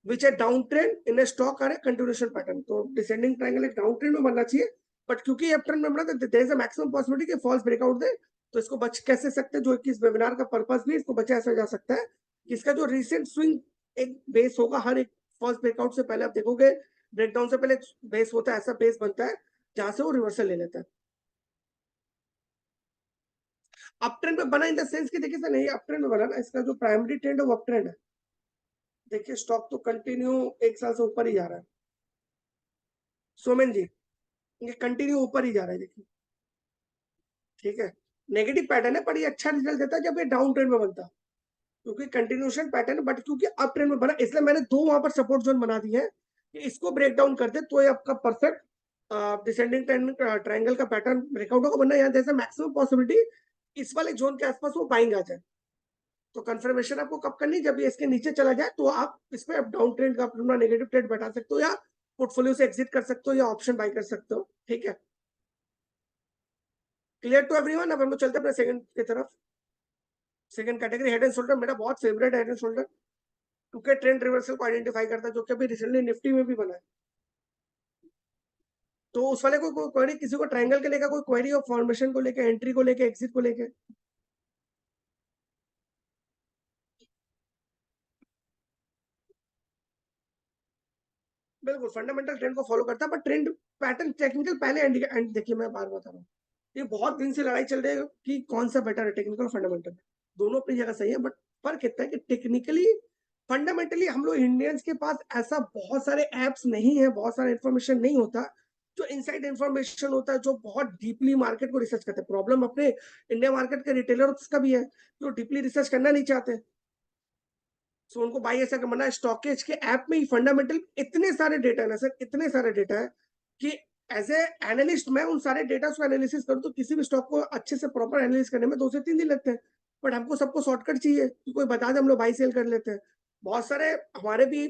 विच है down trend in stock are continuation pattern, तो डिसेंडिंग ट्रायंगल एक डाउन ट्रेंड में बनना चाहिए, बट क्योंकि अप ट्रेंड में बना तो there is a maximum possibility कि फॉल्स ब्रेकआउट दे, तो इसको बच कैसे सकते हैं, जो कि इस वेबिनार का पर्पस भी इसको बचा ऐसा जा सकता है कि इसका जो रिसेंट स्विंग एक बेस होगा, हर एक फॉल्स ब्रेकआउट से पहले आप देखोगे ब्रेकडाउन से पहले बेस होता है, ऐसा बेस बनता है जहां से वो रिवर्सल ले लेता है। अप ट्रेंड में बना इन द सेंस कि देखिए सर, नहीं अप ट्रेंड में बना ना, इसका जो प्राइमरी ट्रेंड है वो अप ट्रेंड है। देखिए स्टॉक तो कंटिन्यू एक साल से ऊपर ही जा रहा है सोमेन जी, ये कंटिन्यू ऊपर ही जा रहा है देखिए। ठीक है, नेगेटिव पैटर्न है पर ये अच्छा रिजल्ट देता है जब ये डाउन ट्रेंड में बनता है, क्योंकि कंटिन्यूशन पैटर्न है, बट क्योंकि अप ट्रेंड में बना इसलिए मैंने दो वहां पर सपोर्ट जोन बना दिए हैं कि इसको ब्रेक डाउन कर दे तो ये आपका परफेक्ट डिसेंडिंग ट्रायंगल का पैटर्न ब्रेकआउट होगा, बनना यहाँ जैसे मैक्सिमम पॉसिबिलिटी इस वाले जोन के आसपास वो बाइंग आ जाए। तो कंफर्मेशन आपको कब करनी? जब ये इसके नीचे चला जाए तो आप इस पे डाउन ट्रेंड का अपना नेगेटिव ट्रेड बैठा सकते हो, या पोर्टफोलियो से एग्जिट कर सकते हो, या ऑप्शन बाय कर सकते हो। ठीक है, क्लियर टू एवरीवन? अब हम लोग चलते हैं अपने सेकंड की तरफ। Second category head and shoulder, मेरा बहुत फेवरेट हेड एंड शोल्डर, क्योंकि ट्रेंड रिवर्सल को आइडेंटिफाई करता है, जो कि अभी रिसेंटली निफ्टी में भी बना है। तो उस वाले को कोई क्वेरी, किसी को ट्रायंगल के लेकर कोई क्वेरी हो, फॉर्मेशन को लेके, एंट्री को लेके, एग्जिट को लेके? बिल्कुल फंडामेंटल ट्रेंड को फॉलो करता है, बट ट्रेंड पैटर्न टेक्निकल पहले एंड देखिए मैं बार बता रहा हूँ, ये बहुत दिन से लड़ाई चल रही है कि कौन सा बेटर है, टेक्निकल और फंडामेंटल। दोनों अपनी जगह सही है, बट फर्क इतना है कि टेक्निकली फंडामेंटली हम लोग इंडियंस के पास ऐसा बहुत सारे एप्स नहीं है, बहुत सारा इन्फॉर्मेशन नहीं होता जो इनसाइड इन्फॉर्मेशन होता है, जो बहुत डीपली मार्केट को रिसर्च करते हैं। प्रॉब्लम अपने इंडिया मार्केट के रिटेलर्स का भी है, जो डीपली रिसर्च करना नहीं चाहते। सो उनको बाई ऐसा करना, स्टॉकेज के ऐप में ही फंडामेंटल इतने सारे डेटा है ना सर, इतने सारे डेटा है कि एज ए एनालिस्ट मैं उन सारे डेटा को एनालिसिस करूँ तो किसी भी स्टॉक को अच्छे से प्रॉपर एनालिसिस करने में 2 से 3 दिन लगते हैं। बट हमको सबको शॉर्टकट चाहिए कि कोई बता दे, हम लोग बाई सेल कर लेते हैं। बहुत सारे हमारे भी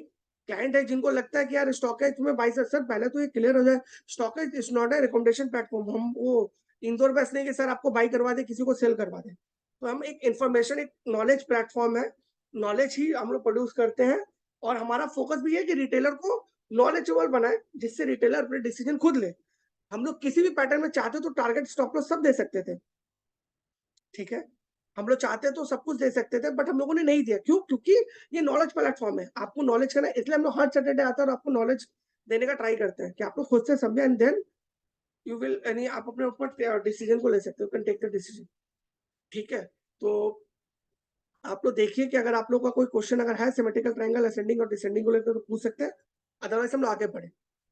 क्लाइंट है जिनको लगता है कि यार स्टॉकेज तुम्हें बाई सेल, सर पहले तो ये क्लियर हो जाए, stockage is not a recommendation platform. हम वो इंदौर बेस्ट नहीं कि सर आपको बाई करवा दे, किसी को सेल करवा दे। तो हम एक इंफॉर्मेशन, एक नॉलेज प्लेटफॉर्म है, नॉलेज ही हम लोग प्रोड्यूस करते हैं, और हमारा फोकस भी है कि रिटेलर को नॉलेजेबल बनाए, जिससे रिटेलर अपने डिसीजन खुद ले। हम लोग किसी भी पैटर्न में चाहते तो टारगेट स्टॉप लॉस सब दे सकते थे। ठीक है, हम लोग चाहते तो सब कुछ दे सकते थे, बट हम लोगों ने नहीं दिया। क्यों? क्योंकि ये नॉलेज प्लेटफॉर्म है, आपको नॉलेज करना है, इसलिए हम लोग हर सैटरडे आते हैं और आपको नॉलेज देने का ट्राई करते हैं कि आप लोग खुद से समझे, एंड देन यू विल, यानी आप अपने ऊपर डिसीजन को ले सकते हो, कैन टेक द डिसीजन। ठीक है, तो आप लोग देखिए कि अगर आप लोग का कोई क्वेश्चन अगर है सिमेट्रिकल ट्रायंगल असेंडिंग और डिसेंडिंग को लेकर तो पूछ सकते हैं, अदरवाइज हम लोग आगे बढ़े।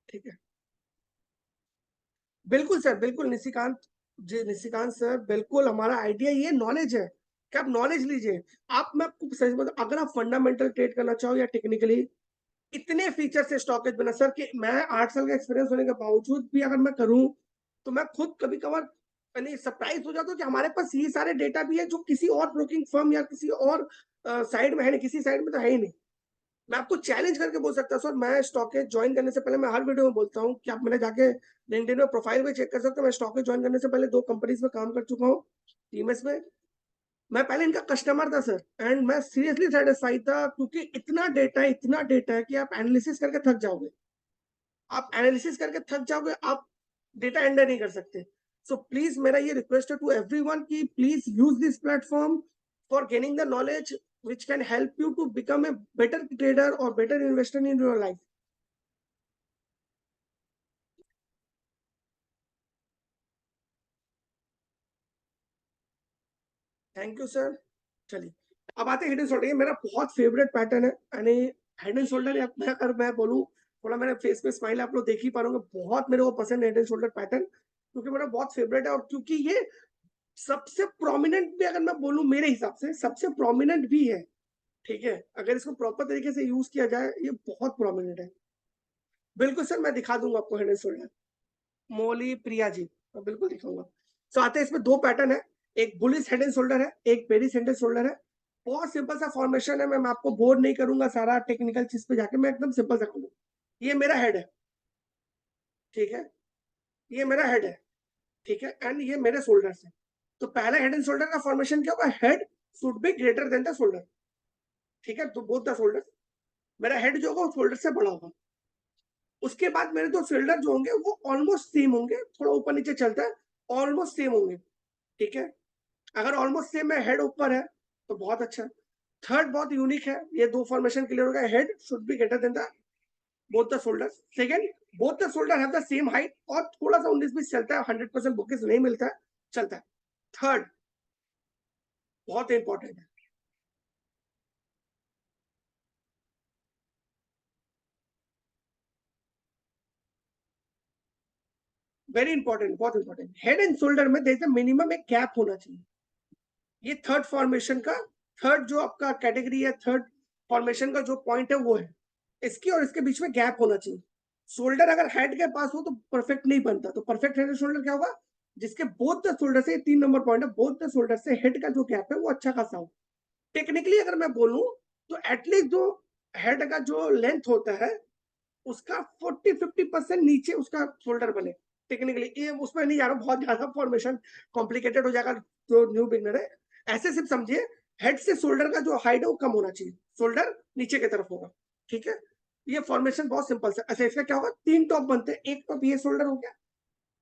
ठीक है, बिल्कुल सर, बिल्कुल निशिकांत जी, निशिकांत सर, बिल्कुल हमारा आइडिया ये नॉलेज है कि आप नॉलेज लीजिए। आप, मैं आपको सच बताऊं, अगर आप फंडामेंटल ट्रेड करना चाहो या टेक्निकली, इतने फीचर से स्टॉकेज बना सर कि मैं 8 साल का एक्सपीरियंस होने के बावजूद भी अगर मैं करूं तो मैं खुद कभी कभार यानी सरप्राइज हो जाता हूँ कि हमारे पास ये सारे डेटा भी है जो किसी और ब्रोकिंग फर्म या किसी और साइड में है नहीं, किसी साइड में तो है ही नहीं। मैं आपको चैलेंज करके बोल सकता हूँ सर, मैं स्टॉकेज ज्वाइन करने से पहले मैं हर वीडियो में बोलता हूँ कि आप मैंने जाके लिंक्डइन में प्रोफाइल में चेक कर सकते हो, मैं स्टॉकेज ज्वाइन करने से पहले 2 कंपनीज में काम कर चुका हूँ, टीएमएस में। मैं पहले इनका कस्टमर था सर, एंड मैं सीरियसली सेटिस्फाइड था, क्योंकि इतना डेटा है कि आप एनालिसिस करके थक जाओगे। आप एनालिसिस करके थक जाओगे, आप डेटा एंटर नहीं कर सकते। सो प्लीज मेरा ये रिक्वेस्ट है टू एवरीवन कि please use this platform for gaining the knowledge which can help you to become a better trader or better investor in your life. Thank you sir. चलिए अब आते हैं हेड एंड शोल्डर. ये मेरा बहुत फेवरेट पैटर्न है. यानी हेड एंड शोल्डर अगर मैं बोलूँ, थोड़ा मेरे फेस पे स्माइल आप लोग देख ही पा रहे होंगे, बहुत मेरे को पसंद है हेड एंड शोल्डर पैटर्न, क्योंकि मेरा बहुत फेवरेट है. और क्योंकि ये सबसे प्रोमिनेंट भी, अगर मैं बोलूँ मेरे हिसाब से सबसे प्रोमिनेंट भी है. ठीक है, अगर इसको प्रॉपर तरीके से यूज किया जाए ये बहुत प्रोमिनेंट है. बिल्कुल सर, मैं दिखा दूंगा आपको हेड एंड शोल्डर. मोली प्रिया जी, मैं बिल्कुल दिखाऊंगा. तो आते हैं, इसमें दो पैटर्न है. एक बुलिश हेड एंड शोल्डर है, एक बेरिश हेड एंड शोल्डर है. बहुत सिंपल सा फॉर्मेशन है. मैं आपको बोर नहीं करूंगा सारा टेक्निकल चीज पे जाके, मैं एकदम सिंपल सा करूंगा. ये मेरा हेड है. ठीक है, ये मेरा हेड है. ठीक है, एंड ये मेरे शोल्डर्स है. तो पहला हेड एंड शोल्डर का फॉर्मेशन क्या होगा? Head should be greater than the shoulder. ठीक है, तो बोथ द शोल्डर, मेरा हेड जो होगा वो शोल्डर से बड़ा होगा. उसके बाद मेरे दो शोल्डर जो होंगे वो ऑलमोस्ट सेम होंगे, थोड़ा ऊपर नीचे चलता है, ऑलमोस्ट सेम होंगे. ठीक है, अगर ऑलमोस्ट सेम है, हेड ऊपर है, तो बहुत अच्छा. थर्ड बहुत यूनिक है, ये दो फॉर्मेशन क्लियर हो गया. Head should be greater than the both the shoulders. Second, both the shoulder have the same height, और थोड़ा सा 19-20 चलता है, 100% बुकिस नहीं मिलता है, चलता है. थर्ड बहुत इंपॉर्टेंट है, वेरी इंपॉर्टेंट, बहुत इंपॉर्टेंट. हेड एंड शोल्डर में देयर इज अ मिनिमम एक गैप होना चाहिए. ये थर्ड फॉर्मेशन का, थर्ड जो आपका कैटेगरी है, थर्ड फॉर्मेशन का जो पॉइंट है वो है, इसकी और इसके बीच में गैप होना चाहिए. शोल्डर अगर हेड के पास हो तो परफेक्ट नहीं बनता. तो परफेक्ट हेड एंड शोल्डर क्या होगा? जिसके बोथ द शोल्डर से, 3 नंबर पॉइंट है, बोथ द शोल्डर से हेड का जो गैप है वो अच्छा खासा हो. टेक्निकली अगर मैं बोलूं तो एटलीस्ट जो हेड का जो लेंथ होता है उसका 40-50% नीचे उसका शोल्डर बने. टेक्निकली ये उसमें नहीं जा रहा, बहुत ज्यादा फॉर्मेशन कॉम्प्लिकेटेड हो जाएगा जो न्यू बिगनर है. ऐसे सिर्फ समझिए, हेड से शोल्डर का जो हाइट है वो कम होना चाहिए, शोल्डर नीचे की तरफ होगा. ठीक है, ये फॉर्मेशन बहुत सिंपल से. अच्छा, इसका क्या होगा? 3 टॉप बनते हैं. एक टॉप ये शोल्डर हो गया,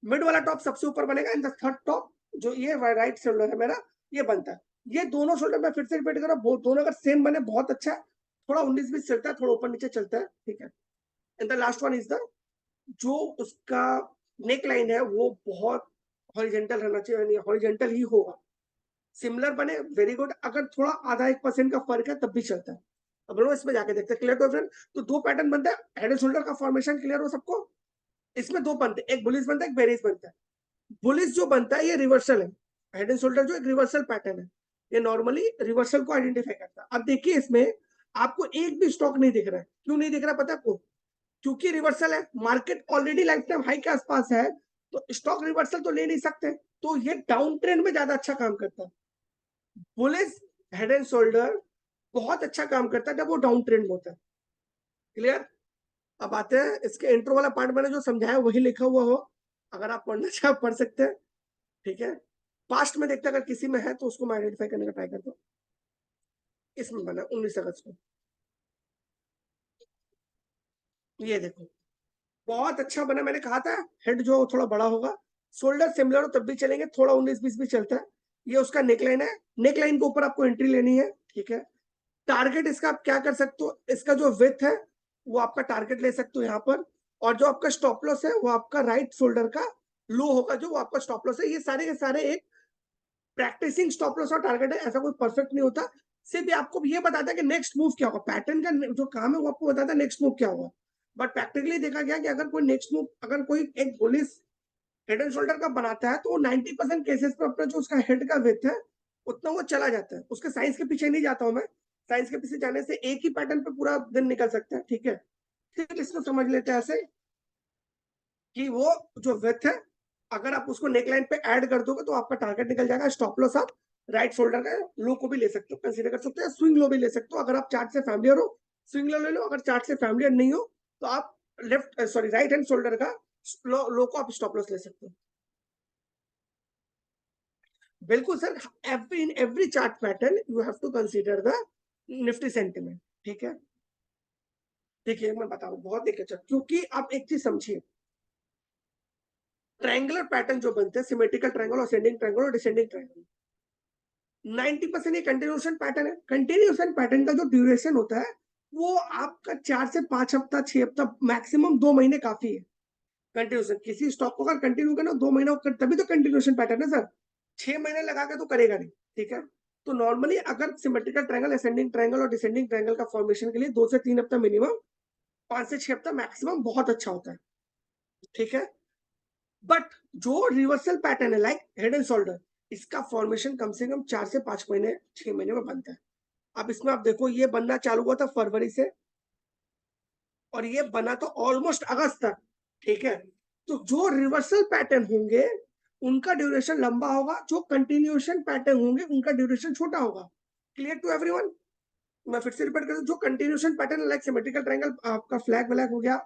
मिड वाला टॉप सबसे ऊपर बनेगा, एंड द थर्ड टॉप जो ये राइट शोल्डर है मेरा, ये बनता है. ये दोनों शोल्डर मैं फिर से रिपीट कर रहा हूँ, दोनों अगर सेम बने बहुत अच्छा है. थोड़ा 19-20 चलता है, थोड़ा ऊपर नीचे चलता है. ठीक है, and the last one is the, जो उसका नेक लाइन है वो बहुत हॉरिजेंटल रहना चाहिए, यानी हॉरिजेंटल ही होगा. सिमिलर बने, वेरी गुड. अगर थोड़ा आधा 1% का फर्क है तब भी चलता है. अब लोग इसमें जाके देखते हैं. Clear to friend? तो दो पैटर्न बनता है, हेड एंड शोल्डर का फॉर्मेशन क्लियर हो सबको? इसमें दो बनते हैं, एक बुलिस बनता है, एक बेरिस बनता है. बुलिस जो बनता है ये रिवर्सल है. हेड एंड शोल्डर जो एक रिवर्सल पैटर्न है, ये नॉर्मली रिवर्सल को आइडेंटिफाई करता है. अब देखिए इसमें आपको एक भी स्टॉक नहीं दिख रहा है. क्यों नहीं दिख रहा पता है आपको? क्योंकि रिवर्सल है, market already life time high के आसपास है, तो स्टॉक रिवर्सल तो ले नहीं सकते. तो ये डाउन ट्रेंड में ज्यादा अच्छा काम करता है. बुलिस हेड एंड शोल्डर बहुत अच्छा काम करता है जब वो डाउन ट्रेंड में होता है. क्लियर? अब आते हैं इसके इंट्रो वाला पार्ट, मैंने जो समझाया वही लिखा हुआ हो, अगर आप पढ़ना चाहे पढ़ सकते हैं. ठीक है, पास्ट में देखते हैं, अगर किसी में है तो उसको मैं आइडेंटिफाई करने का ट्राई करता हूँ. इसमें बना 19 अगस्त को, ये देखो बहुत अच्छा बना. मैंने कहा था हेड जो थोड़ा बड़ा होगा, शोल्डर सिमिलर हो तब भी चलेंगे, थोड़ा 19-20 भी चलता है. ये उसका नेकलाइन है, नेकलाइन के ऊपर आपको एंट्री लेनी है. ठीक है, टारगेट इसका आप क्या कर सकते हो, इसका जो विथ है वो आपका टारगेट ले सकते हो यहाँ पर. और जो आपका स्टॉप लॉस है वो आपका राइट शोल्डर का लो होगा, जो वो आपका स्टॉप लॉस है. ये सारे के सारे एक प्रैक्टिसिंग स्टॉप लॉस और टारगेट है, ऐसा कोई परफेक्ट नहीं होता. सिर्फ आपको ये बताता है कि नेक्स्ट मूव क्या होगा. पैटर्न का जो काम है वो आपको बताता है नेक्स्ट मूव क्या होगा. बट प्रैक्टिकली देखा गया कि अगर कोई नेक्स्ट मूव, अगर कोई एक बुलिश हेड एंड शोल्डर का बनाता है तो वो 90% केसेस पे अपना जो उसका हेड का विथ है उतना वो चला जाता है. उसके साइंस के पीछे नहीं जाता हूं मैं. साइंस के पीछे जाने से एक ही पैटर्न पे पूरा दिन निकल सकता है. ठीक है, फिर इसको समझ लेते हैं ऐसे कि वो जो विथ है, अगर आप उसको नेकलाइन पे ऐड कर दोगे तो आपका टारगेट निकल जाएगा. स्टॉप लॉस आप राइट शोल्डर का लो को भी ले सकते हो, कंसीडर कर सकते हो, स्विंग लो भी ले सकते हो. अगर आप चार्ट से फैमिलियर हो स्विंग लो ले लो, अगर चार्ट से फैमिलियर नहीं हो तो आप left sorry right hand shoulder का लो को आप स्टॉप लॉस ले सकते हो. बिल्कुल sir, every in every chart pattern you have to consider the Nifty sentiment. ठीक है, देखिए मैं बताऊं बहुत देखिए, क्योंकि आप एक चीज समझिए, ट्रायंगुलर पैटर्न जो बनते हैं, सिमेट्रिकल ट्रायंगल, असेंडिंग ट्रायंगल और डिसेंडिंग ट्रायंगल, 90% ये कंटिन्यूएशन पैटर्न है। कंटिन्यूएशन पैटर्न का जो ड्यूरेशन होता है वो आपका 4 से 5 हफ्ता, 6 हफ्ता, मैक्सिमम 2 महीने काफी है। कंटिन्यूएशन किसी स्टॉक को अगर कंटिन्यू करना 2 महीना तभी तो कंटिन्यूएशन पैटर्न है सर। 6 महीने लगा के तो करेगा नहीं, ठीक है। तो नॉर्मली अगर सिमेट्रिकल ट्रायंगल, असेंडिंग ट्रायंगल और डिसेंडिंग ट्रायंगल का फॉर्मेशन के लिए 2 से 3 हफ्ता मिनिमम, 5 से 6 हफ्ता मैक्सिमम बहुत अच्छा होता है, ठीक है। बट जो रिवर्सल पैटर्न है लाइक हेड एंड शोल्डर, इसका फॉर्मेशन कम से कम 4 से 5 महीने, 6 महीने में बनता है। अब इसमें आप देखो ये बनना चालू हुआ था फरवरी से और ये बना तो ऑलमोस्ट अगस्त तक, ठीक है। तो जो रिवर्सल पैटर्न होंगे उनका ड्यूरेशन लंबा होगा, जो कंटिन्यूएशन पैटर्न होंगे उनका ड्यूरेशन छोटा होगा। Clear to everyone? मैं फिर से रिपीट कर दूं, जो continuation pattern like symmetrical triangle, आपका फ्लैग व्लैग हो गया,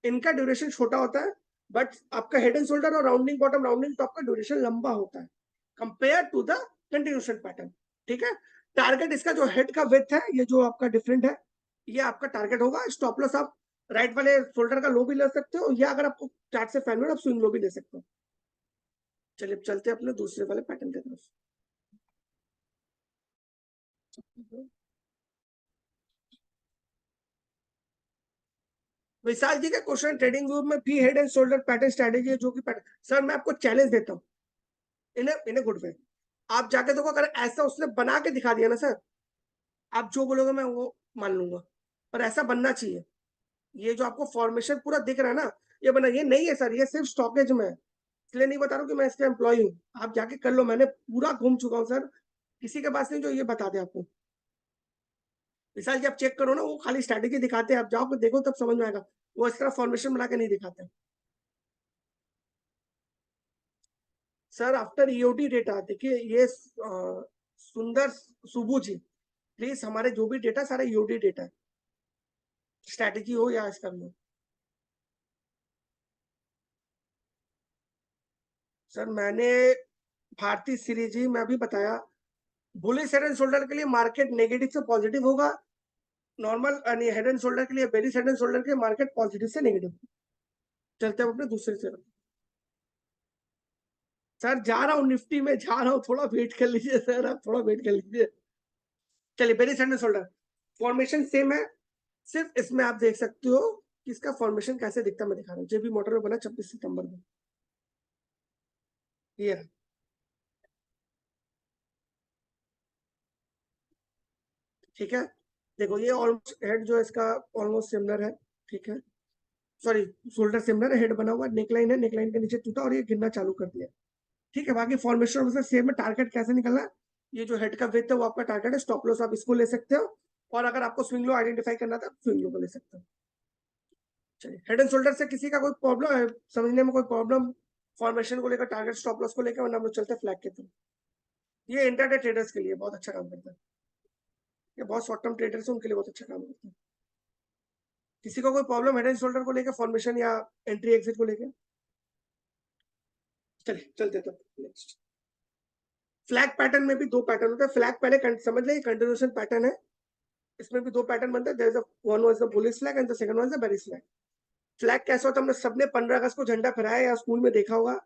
इनका ड्यूरेशन छोटा होता है, बट आपका हेड एंड शोल्डर और राउंडिंग बॉटम, राउंडिंग टॉप का ड्यूरेशन लंबा होता है compare to the continuation pattern, ठीक है। टारगेट इसका जो हेड का विड्थ है, ये जो आपका डिफरेंट है, ये आपका टारगेट होगा। स्टॉप लॉस आप राइट वाले शोल्डर का लो भी ले सकते हो, या अगर आपको चार्ट से फैमिलियर आप स्विंग लो भी ले सकते हो। चलिए चलते अपने दूसरे वाले पैटर्न की तरफ। विशाल जी का क्वेश्चन, ट्रेडिंग व्यू में भी head and shoulder pattern strategy है जो कि पैटर्न, सर मैं आपको चैलेंज देता हूँ इन गुड वे। आप जाके देखो, अगर ऐसा उसने बना के दिखा दिया ना सर, आप जो बोलोगे मैं वो मान लूंगा, पर ऐसा बनना चाहिए। ये जो आपको फॉर्मेशन पूरा दिख रहा है ना, ये बना, ये नहीं है सर, ये सिर्फ स्टॉकेज में है, इसलिए नहीं बता रहा हूँ कि मैं इसका एम्प्लॉय हूँ। आप जाके कर लो, मैंने पूरा घूम चुका हूँ सर, किसी के पास नहीं जो ये बता दे आपको। विशाल जी आप चेक करो ना, वो खाली स्ट्रैटेजी दिखाते हैं, आप जाओ देखो तब समझ में आएगा, वो इस तरह फॉर्मेशन बना के नहीं दिखाते। सर आफ्टर ईओडी डेटा देखिए, ये सुंदर सुबू जी, प्लीज हमारे जो भी डेटा सारा ईओडी डेटा है, स्ट्रैटेजी हो या इसका भी हो। सर मैंने भारतीय सीरीज ही मैं अभी बताया, बुलिश हेड एंड शोल्डर के लिए मार्केट नेगेटिव से पॉजिटिव होगा, नॉर्मल हेड एंड शोल्डर के लिए, बेरिश हेड एंड शोल्डर के लिए मार्केट पॉजिटिव से नेगेटिव। चलते हैं अपने दूसरे से। सर जा रहा हूँ, निफ्टी में जा रहा हूँ, थोड़ा वेट कर लीजिए सर, आप थोड़ा वेट कर लीजिए। चलिए bearish head and shoulder formation same है, सिर्फ इसमें आप देख सकते हो कि इसका फॉर्मेशन कैसे दिखता है। मैं दिखा रहा हूँ, जेबी मोटर में बना 26 सितंबर को, ये ठीक है। देखो ये ऑलमोस्ट हेड जो है इसका ऑलमोस्ट सिमिलर है, ठीक है। सॉरी, शोल्डर सिमिलर है, हेड बना हुआ, नेकलाइन है, नेकलाइन के नीचे टूटा और ये गिरना चालू कर दिया, ठीक है। बाकी फॉर्मेशन सेम है। टारगेट कैसे निकलना है, ये जो हेड का विड्थ है वो आपका टारगेट है, स्टॉप लॉस आप इसको ले सकते हो, और अगर आपको स्विंग लो आइडेंटिफाई करना था स्विंग लो को ले सकते हो। चलिए हेड एंड शोल्डर से किसी का कोई प्रॉब्लम है समझने में, कोई प्रॉब्लम फॉर्मेशन को लेकर, टारगेट स्टॉप लॉस को लेकर, वरना हम लोग चलते हैं फ्लैग के थ्रू। ये इंटरडे ट्रेडर्स के लिए बहुत अच्छा काम करता है, ये बहुत शॉर्ट टर्म ट्रेडर्स है उनके लिए बहुत अच्छा काम करता है। किसी को कोई प्रॉब्लम हेड एंड शोल्डर को लेकर, फॉर्मेशन या एंट्री एग्जिट को लेकर? चलिए चलते तो नेक्स्ट। फ्लैग पैटर्न में भी दो पैटर्न होते हैं। फ्लैग पहले समझ लें, कंटिन्यूएशन पैटर्न है, इसमें भी दो पैटर्न बनते हैं। There is one was the bullish flag and the second one is the bearish flag. Flag कैसा होता है, हमने सबने 15 अगस्त को झंडा फहराया या स्कूल में देखा होगा।